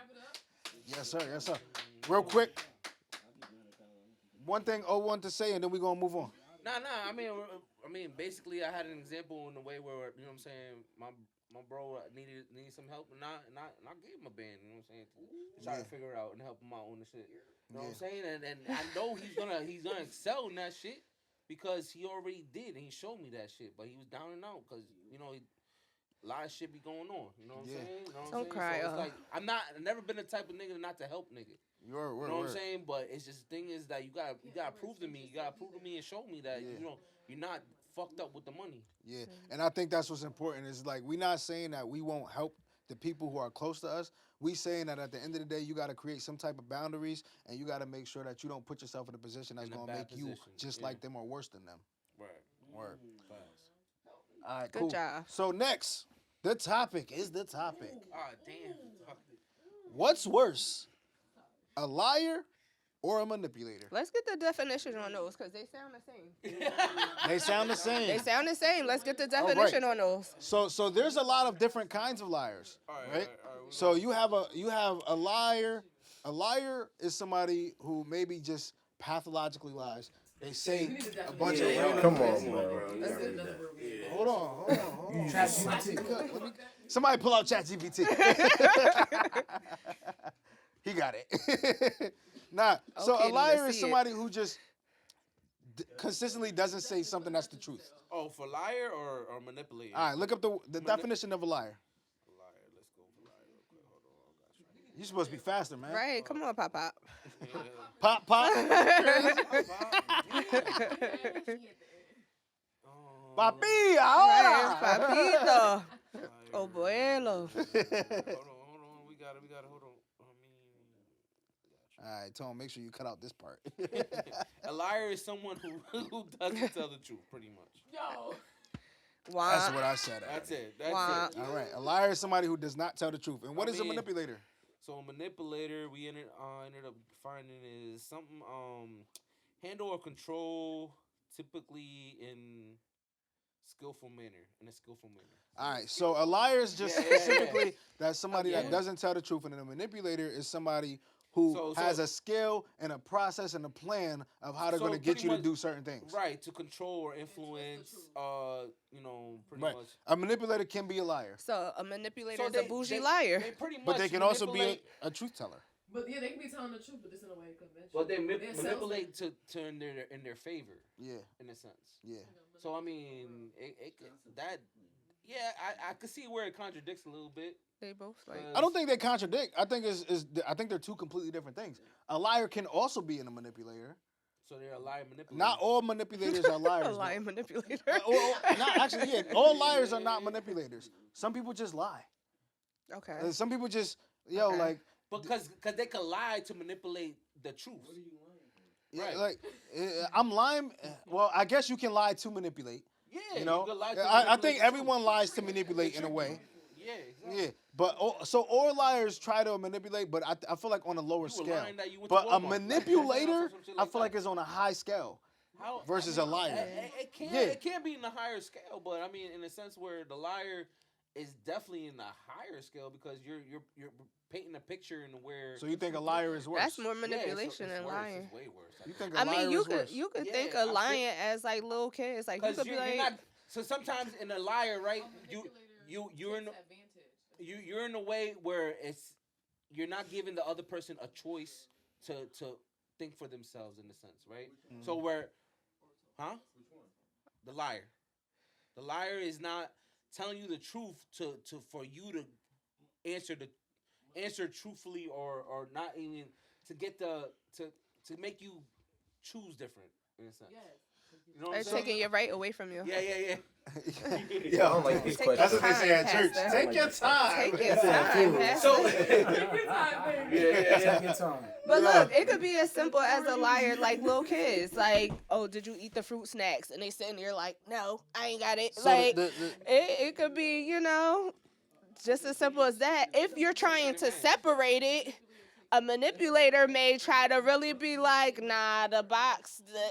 Yes, sir. Yes, sir. Real quick, one thing O wanted to say, and then we gonna move on. Nah. I mean, basically, I had an example in the way where you know what I'm saying. My bro needed some help, and I gave him a band. You know what I'm saying? To try to figure it out and help him out on the shit. You know what I'm saying? And I know he's gonna excel in that shit because he already did, and he showed me that shit. But he was down and out because you know. A lot of shit be going on, you know what I'm saying? You know what I'm Don't saying? cry, So it's like I've never been the type of nigga not to help nigga. You know what I'm saying? But it's just the thing is that you gotta prove to me, and show me that you know you're not fucked up with the money. Yeah, and I think that's what's important. Is like we're not saying that we won't help the people who are close to us, we saying that at the end of the day, you got to create some type of boundaries, and you got to make sure that you don't put yourself in a position that's going to make you just like them or worse than them. Right. Word. All right, Good cool. job. So next, the topic is the topic. Ah, damn. What's worse, a liar or a manipulator? Let's get the definition on those because they sound the same. They sound the same. They sound the same. Let's get the definition on those. So there's a lot of different kinds of liars, right? So you have a liar. A liar is somebody who maybe just pathologically lies. They say a bunch of random. Come on, bro. Hold on. ChatGPT. Somebody pull out ChatGPT. He got it. Nah. So Okay, a liar let's is see somebody who just consistently doesn't say something that's the truth. Oh, for liar or manipulator? All right, look up the definition of a liar. Liar. Let's go for liar real quick. Hold on. I got you. You're supposed to be faster, man. Right. Come on, Pop Pop. Pop, pop. Papi, ahora. Papito. Oh, bueno. Hold on. We got it. Hold on. All right, Tom, make sure you cut out this part. A liar is someone who doesn't tell the truth, pretty much. Yo. Wow. That's what I said. That's it. Wow. That's it. All right, a liar is somebody who does not tell the truth. And what is a manipulator? So a manipulator, we ended up finding is something handle or control, typically in a skillful manner. All right, so a liar is just specifically that's somebody that doesn't tell the truth, and a manipulator is somebody who has a skill and a process and a plan of how they're going to get you to do certain things. Right, to control or influence, pretty much. A manipulator can be a liar. So a manipulator is a bougie liar. But they can also be a truth teller. But yeah, they can be telling the truth, but it's in a way conventional. But they manipulate to in their favor. Yeah. In a sense. Yeah. So I mean, I could see where it contradicts a little bit. They both like. I don't think they contradict. I think I think they're two completely different things. A liar can also be a manipulator. So they're a liar manipulator. Not all manipulators are liars. A liar manipulator. All liars are not manipulators. Some people just lie. Okay. Some people just because they can lie to manipulate the truth. What are you lying? Yeah, right. I'm lying. Well, I guess you can lie to manipulate. Yeah. You know. You can lie to I think everyone lies to manipulate in a way. Yeah. Exactly. Yeah. But all liars try to manipulate, but I feel like on a lower scale. But a manipulator, I feel like is on a high scale versus a liar. It can be in a higher scale, but I mean in a sense where the liar is definitely in a higher scale because you're painting a picture in where. So you think a liar is worse? That's more manipulation than lying. It's way worse. You think a liar is worse? You could think of lying as like little kids, like you could be like. So sometimes in a liar, right? You're in a way where you're not giving the other person a choice to think for themselves in a sense, right? Mm-hmm. So the liar is not telling you the truth for you to answer truthfully or not even to get to make you choose different in a sense. Yes. You know what I'm saying? Taking your right away from you. Yeah. Yeah, I don't like these questions. That's what they say at church. Take your time. Take your time. So, Take your time. But look, it could be as simple as a liar, like little kids. Like, oh, did you eat the fruit snacks? And they sitting there like, no, I ain't got it. So it could be, just as simple as that. If you're trying to separate it, a manipulator may try to really be like, nah, the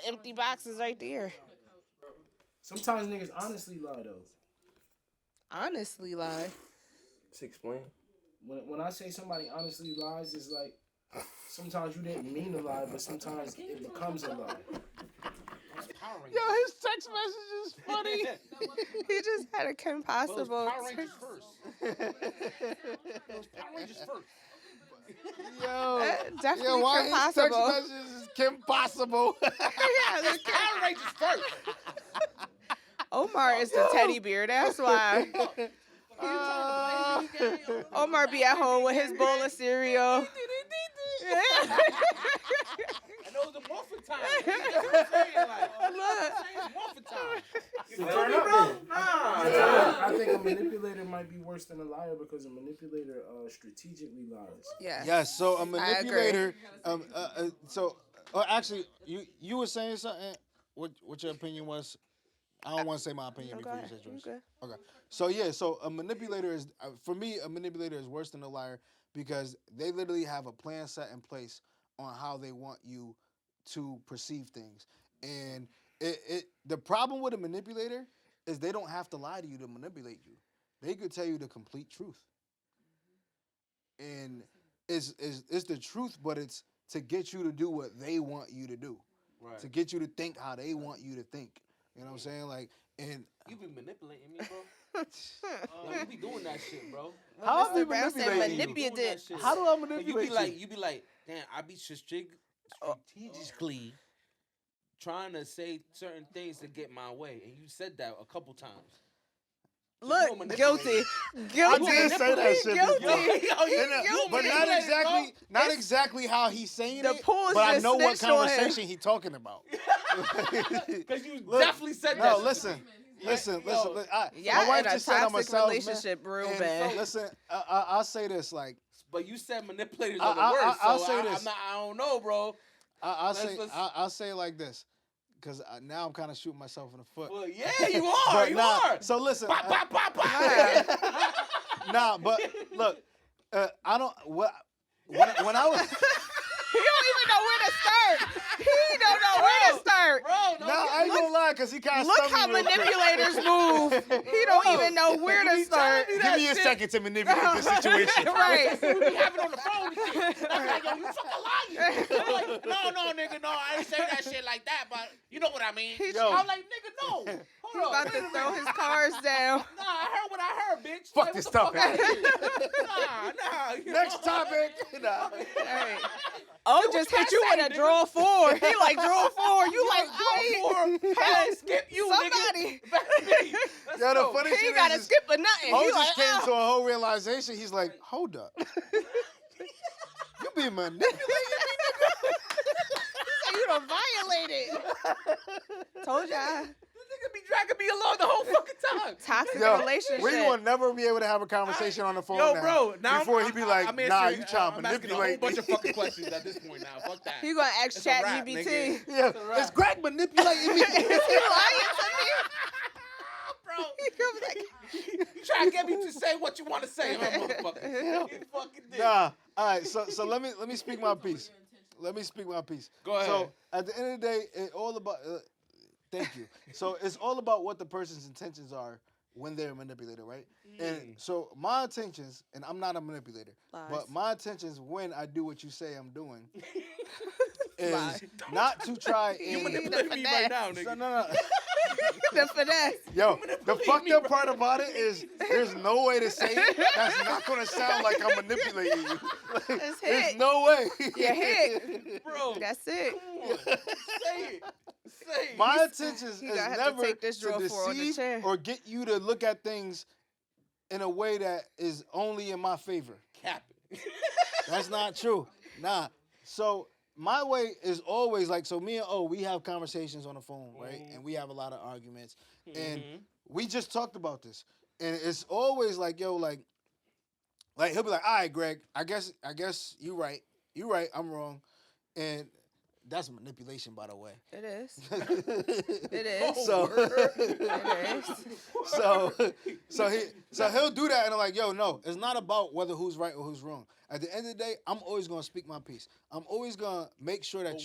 empty box is right there. Sometimes niggas honestly lie though. Honestly lie. Just explain. When I say somebody honestly lies, it's like sometimes you didn't mean to lie, but sometimes it becomes a lie. Yo, his text message is funny. He just had a Kim Possible. Power Rangers first. Power Rangers first. Yo, definitely why Kim his text Possible. message is Kim Possible? Power Rangers first. Omar is the teddy bear, that's why. Omar be at home with his bowl of cereal. And it was a morphin' time. That's what I'm saying. Like, Look. it's morphin' time. Turn up, bro. I think a manipulator might be worse than a liar because a manipulator strategically lies. Yes. So a manipulator. Actually, you were saying something. What your opinion was? I don't want to say my opinion before you say yours. Okay. So a manipulator is, for me, a manipulator is worse than a liar because they literally have a plan set in place on how they want you to perceive things. And the problem with a manipulator is they don't have to lie to you to manipulate you. They could tell you the complete truth. And it's the truth, but it's to get you to do what they want you to do. Right. To get you to think how they want you to think. You know what I'm saying? Like, and you be manipulating me, bro. You be doing that shit, bro. How do I manipulate you? How do I manipulate you? You be like, damn, I be strategically trying to say certain things to get my way, and you said that a couple times. Look, guilty. I didn't say that shit. Guilty. But not exactly how he's saying it. But I know what conversation he's talking about. Because you definitely said that. No, listen. My wife just said I'm a salesman. Relationship, Ruben. Listen, I'll say this, like. But you said manipulators are the worst. I'll say this. I don't know, bro. I'll say it like this. Because now I'm kind of shooting myself in the foot. Well, yeah, you are. You are. So listen. Bah, bah, bah, bah. Nah, but look, I don't. When I was. He don't even know where to start. He don't know where to start. Bro, I ain't gonna lie, because he kind of look how manipulators move. He don't even know where to start. Give me a second to manipulate this situation. Right. We be having on the phone and shit. I'm like, yo, you fucking lying. I'm like, no, nigga, no, I didn't say that shit like that, but you know what I mean. I'm like, nigga, no. He's about to throw his cards down. Nah, I heard what I heard, bitch. Fuck this topic. Nah. Next topic. Nah. Hey. Oh, just hit you with a draw 4. He like draw 4. You like draw 4. Hey, skip you, somebody. Nigga. Yo, the funny he shit gotta is, skip a nothing. Ho He just like, came to a whole realization. He's like, hold up. You be manipulating me, nigga. You done violated. Told ya. Nigga be dragging me along the whole fucking time. Toxic relationship. We will never be able to have a conversation on the phone now. Before he be like, nah, you trying to manipulate me. A whole bunch of fucking questions at this point now. Fuck that. He gonna ask ChatGPT. Yeah, is Greg manipulating me? Is he lying to me? Bro, you try to get me to say what you want to say, huh, motherfucker? You fucking did. Nah, all right. So let me speak my piece. Go ahead. So at the end of the day, it's all about. Thank you. So it's all about what the person's intentions are when they're a manipulator, right? And so my intentions, and I'm not a manipulator, but my intentions when I do what you say I'm doing is not to try and... You manipulate me right now, nigga. No. The finesse. Yo, the fucked up part about it is there's no way to say it that's not going to sound like I'm manipulating you. It's There's hit. no way. You hit. Bro. That's it. Come on. Say it. My intentions is never take this to drawer for on the deceive chair. or get you to look at things in a way that is only in my favor. Cap it. That's not true. Nah. So my way is always like, so me and O, we have conversations on the phone, right? And we have a lot of arguments. And we just talked about this. And it's always like, yo, like he'll be like, all right, Greg, I guess you right. You right, I'm wrong. And that's manipulation, by the way. It is. It is. So, It is. so he'll do that, and I'm like, yo, no, it's not about whether who's right or who's wrong. At the end of the day, I'm always gonna speak my piece. I'm always gonna make sure that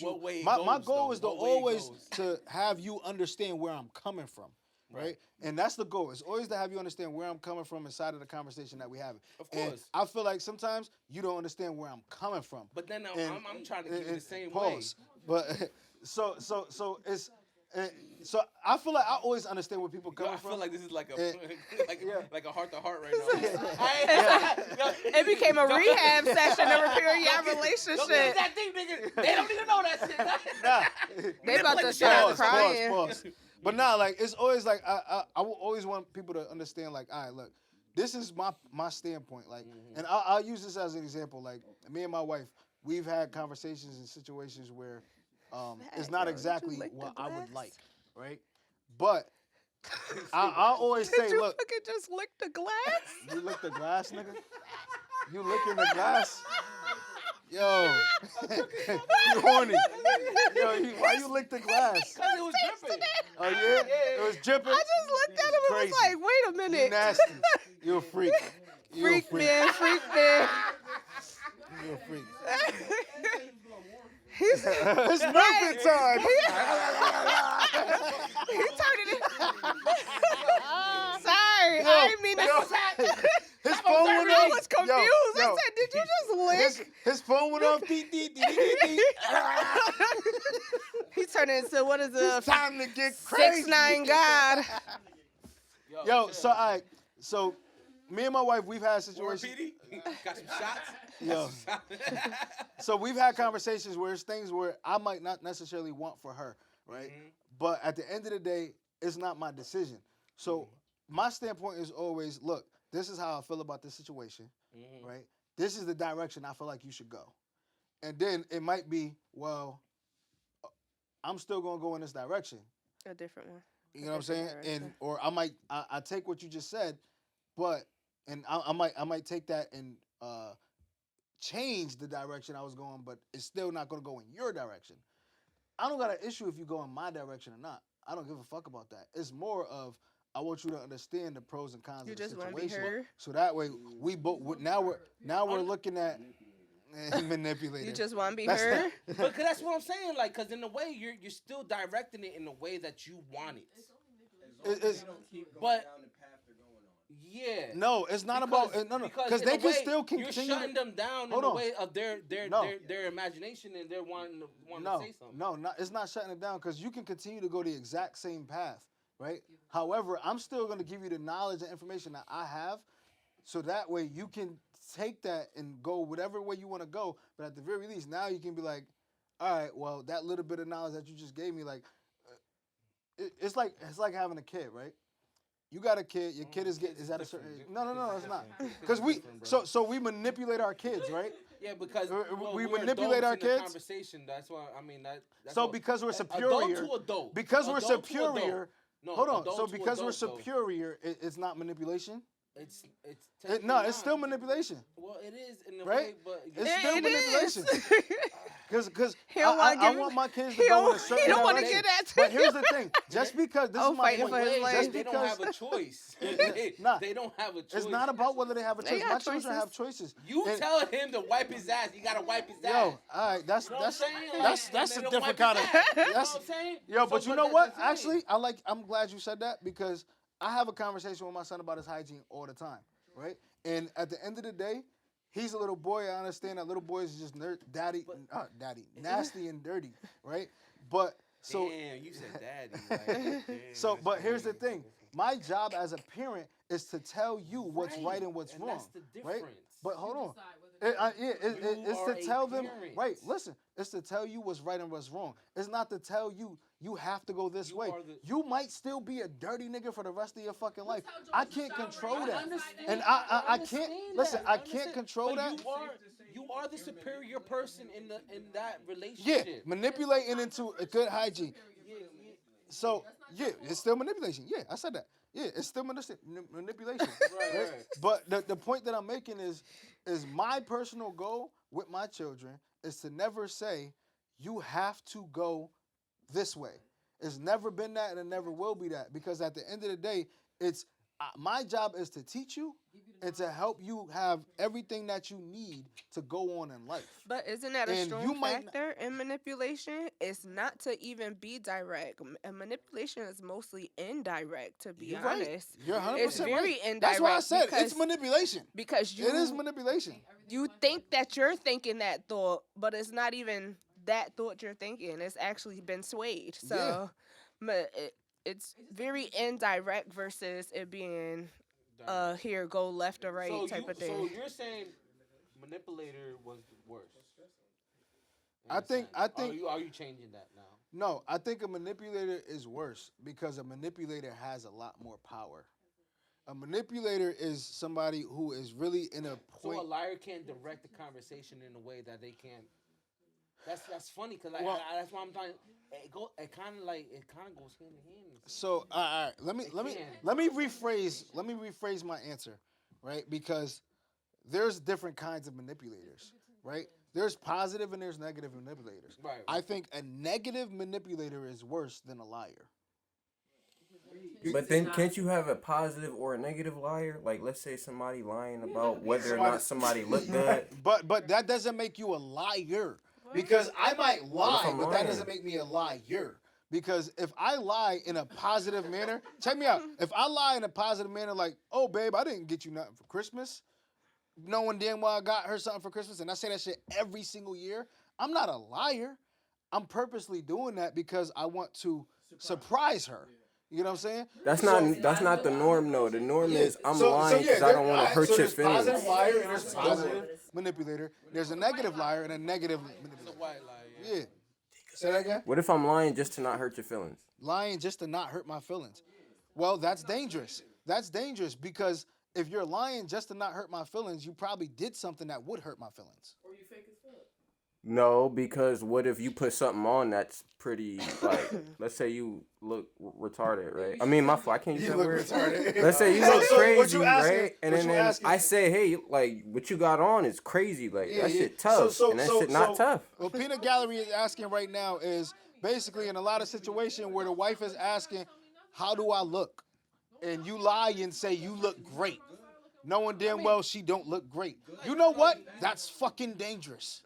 my goal is to always to have you understand where I'm coming from. Right? And that's the goal. It's always to have you understand where I'm coming from inside of the conversation that we have. Of course. And I feel like sometimes you don't understand where I'm coming from. But then I'm trying to give you the same pause. way. But so it's so I feel like I always understand where people coming from. I feel like this is like a like a heart to heart right now. It became a rehab session to repair your relationship. Don't get that thing, nigga. They don't even know that shit. Nah. They about to start crying. Pause. But nah, like it's always like I will always want people to understand, like, all right, look, this is my standpoint, like, and I'll use this as an example. Like, me and my wife, we've had conversations in situations where it's not exactly what I would like, right? But I always say, Did you look, fucking just lick the glass? you lick the glass, nigga. You licking the glass. Yo, you horny. Yo, why you lick the glass? Because it was dripping. Oh yeah, it was dripping. I just looked at him and was like, wait a You minute. nasty. You a freak. You a Freak man, freak man. You a freak. He's It's movement time. he turned it in. Sorry, I didn't mean to. His phone went off. I was confused. I said, did you just lick? His phone went off. Dee, dee, dee, dee, dee. He turned it into, what is It's it? time to get crazy. 6'9" God. Yo, so me and my wife, we've had situations. PD? Got some shots? Yo. So we've had conversations where it's things where I might not necessarily want for her, right? Mm-hmm. But at the end of the day, it's not my decision. So my standpoint is always, look, this is how I feel about this situation, right? This is the direction I feel like you should go. And then it might be, well, I'm still gonna go in this direction. A different one. You know what I'm saying? And or I take what you just said, but I might take that and change the direction I was going, but it's still not gonna go in your direction. I don't got an issue if you go in my direction or not. I don't give a fuck about that. It's more of I want you to understand the pros and cons of the situation. You just want to be heard? So that way we both now we're looking at manipulating. You just want to be heard? But that's what I'm saying. Like, because in a way, you're still directing it in the way that you want it. But yeah, no, it's not about because they can still continue. You're shutting them down in the way of their imagination and their wanting to say something. No, it's not shutting it down because you can continue to go the exact same path, right? However, I'm still going to give you the knowledge and information that I have, so that way you can take that and go whatever way you want to go. But at the very least, now you can be like, all right, well, that little bit of knowledge that you just gave me, like, it's like having a kid, right? You got a kid. Your kid is at a certain age. No, it's not. Because we manipulate our kids, right? Yeah, because we manipulate our kids. Conversation. That's why I mean that. So because we're superior, adult to adult. Because we're Adult to superior. adult. No, hold on. adult So to because we're adult, superior, it's not manipulation. It's it's still manipulation. Well, it is in a right? way, but It's still manipulation. Because I want my kids to he go in a certain direction. He don't want to get that. But here's the thing: just because this is my point, they don't have a choice. They don't have a choice. It's not about whether they have a choice. My children have choices. You tell him to wipe his ass. You gotta wipe his ass. Yo, all right, that's a different kind of. That's what I'm saying. Yo, but you know what? Actually, I'm glad you said that because I have a conversation with my son about his hygiene all the time, right? And at the end of the day, he's a little boy. I understand that little boys are just nasty and dirty, right? But so damn, you said daddy. Like, so, but here's the thing: my job as a parent is to tell you what's right and what's wrong, that's the difference. right? But hold on, it's to tell them, right? Listen, it's to tell you what's right and what's wrong. It's not to tell you you have to go this way. You might still be a dirty nigga for the rest of your fucking life. I can't control that, and I can't listen. I can't control that. You are the superior person in that relationship. Yeah, manipulating into a good hygiene. So yeah, it's still manipulation. Yeah, I said that. Yeah, it's still manipulation. right? But the point that I'm making is my personal goal with my children is to never say you have to go this way. It's never been that and it never will be that because at the end of the day, it's my job is to teach you and to help you have everything that you need to go on in life. But isn't that a strong factor in manipulation? It's not to even be direct. Manipulation is mostly indirect, to be honest. Right. You're 100% It's very indirect. That's why I said it's manipulation. Because it is manipulation. You think that you're thinking that thought, but it's not even that thought you're thinking. It's actually been swayed. So it's very indirect versus it being here, go left or right type of thing. So you're saying manipulator was worse? I think. Are you changing that now? No, I think a manipulator is worse because a manipulator has a lot more power. A manipulator is somebody who is really in a point. So a liar can't direct the conversation in a way that they can't. That's funny because like that's why I'm trying. It kind of goes hand in hand. So all right, let me rephrase my answer, right? Because there's different kinds of manipulators, right? There's positive and there's negative manipulators. Right. I think a negative manipulator is worse than a liar. But then can't you have a positive or a negative liar? Like, let's say somebody lying about whether or not somebody look good. But that doesn't make you a liar. Because I might lie, but that doesn't make me a liar. Because if I lie in a positive manner, check me out. If I lie in a positive manner, like, oh, babe, I didn't get you nothing for Christmas, knowing damn well I got her something for Christmas, and I say that shit every single year, I'm not a liar. I'm purposely doing that because I want to surprise her. You know what I'm saying? That's not the norm, though. The norm is I'm lying because I don't want to hurt your feelings. There's a positive liar and there's a positive manipulator. There's a negative liar and a negative manipulator. It's a white lie. Yeah. Say that again? What if I'm lying just to not hurt your feelings? Lying just to not hurt my feelings. Well, that's dangerous. That's dangerous because if you're lying just to not hurt my feelings, you probably did something that would hurt my feelings. Or you fake as fuck. No, because what if you put something on that's pretty, like, let's say you look retarded, right? I mean, I can't use that word. Retarded. Let's say you look crazy, asking, right? And then I say, hey, like, what you got on is crazy. Like, that shit tough. And that shit not tough. What Peanut Gallery is asking right now is basically in a lot of situations where the wife is asking, how do I look? And you lie and say you look great. Knowing damn well she don't look great. You know what? That's fucking dangerous.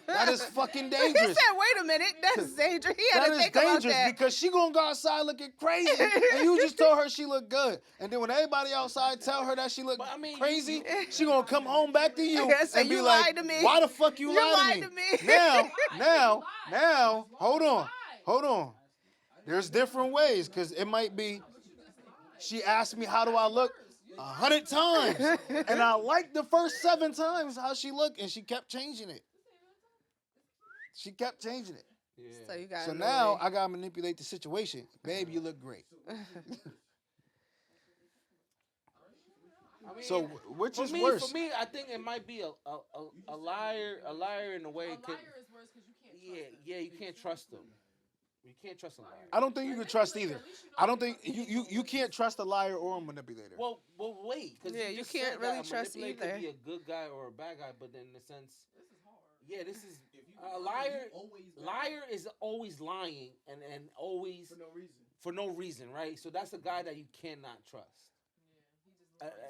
That is fucking dangerous. He said, wait a minute, that's dangerous. He had to think about that. That is dangerous because she gonna go outside looking crazy and you just told her she looked good. And then when everybody outside tell her that she look crazy, she gonna come home back to you and be like, why the fuck you lied to me? Now, hold on. There's different ways because it might be, she asked me, how do I look? 100 times, and I liked the first 7 times how she looked, and she kept changing it. Yeah. So now I gotta manipulate the situation. Babe, you look great. So which is worse? For me, I think it might be a liar in a way. A liar is worse because you can't trust them. You can't trust them. You can't trust a liar. I don't think you can trust either. I don't think you can't trust a liar or a manipulator. Well, wait, because you can't really trust either. Could be a good guy or a bad guy, but then in a sense, this is hard. Yeah, this is a liar. Liar is always lying and always for no reason, right? So that's a guy that you cannot trust.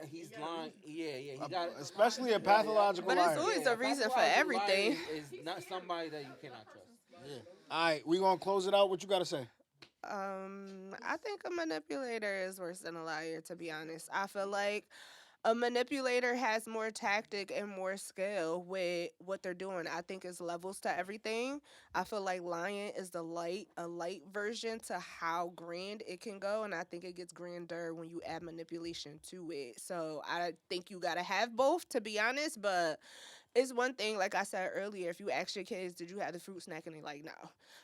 He's lying. Yeah. He got especially a pathological liar. But it's always a reason for everything. Is not somebody that you cannot trust. Yeah. All right, we gonna close it out. What you gotta say? I think a manipulator is worse than a liar, to be honest. I feel like a manipulator has more tactic and more skill with what they're doing. I think it's levels to everything. I feel like lying is a light version to how grand it can go, and I think it gets grander when you add manipulation to it. So I think you gotta have both, to be honest, but it's one thing, like I said earlier, if you ask your kids, did you have the fruit snack? And they're like, no.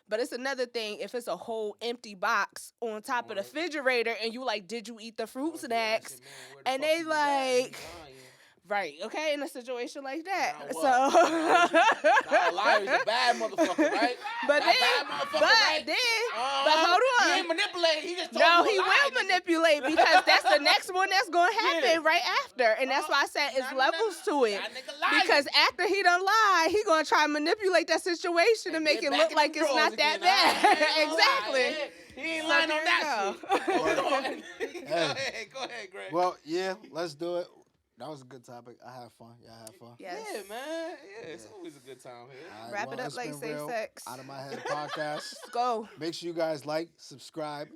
But it's another thing if it's a whole empty box on top of the refrigerator and you like, did you eat the fruit snacks? And they like, right, okay, in a situation like that. So a liar is a bad motherfucker, right? But hold on. He ain't manipulate. He just will manipulate because that's the next one that's gonna happen right after, and that's why I said it's levels to it. Because after he done lie, he gonna try and manipulate that situation and make it look like it's not that bad. Exactly. He ain't lying on that shit. Go ahead, Greg. Well, yeah, let's do it. That was a good topic. I had fun. Y'all had fun. Yes. Yeah, man. Yeah, it's always a good time here. Right, wrap it up like safe sex. Out of My Head podcast. Go. Make sure you guys like, subscribe,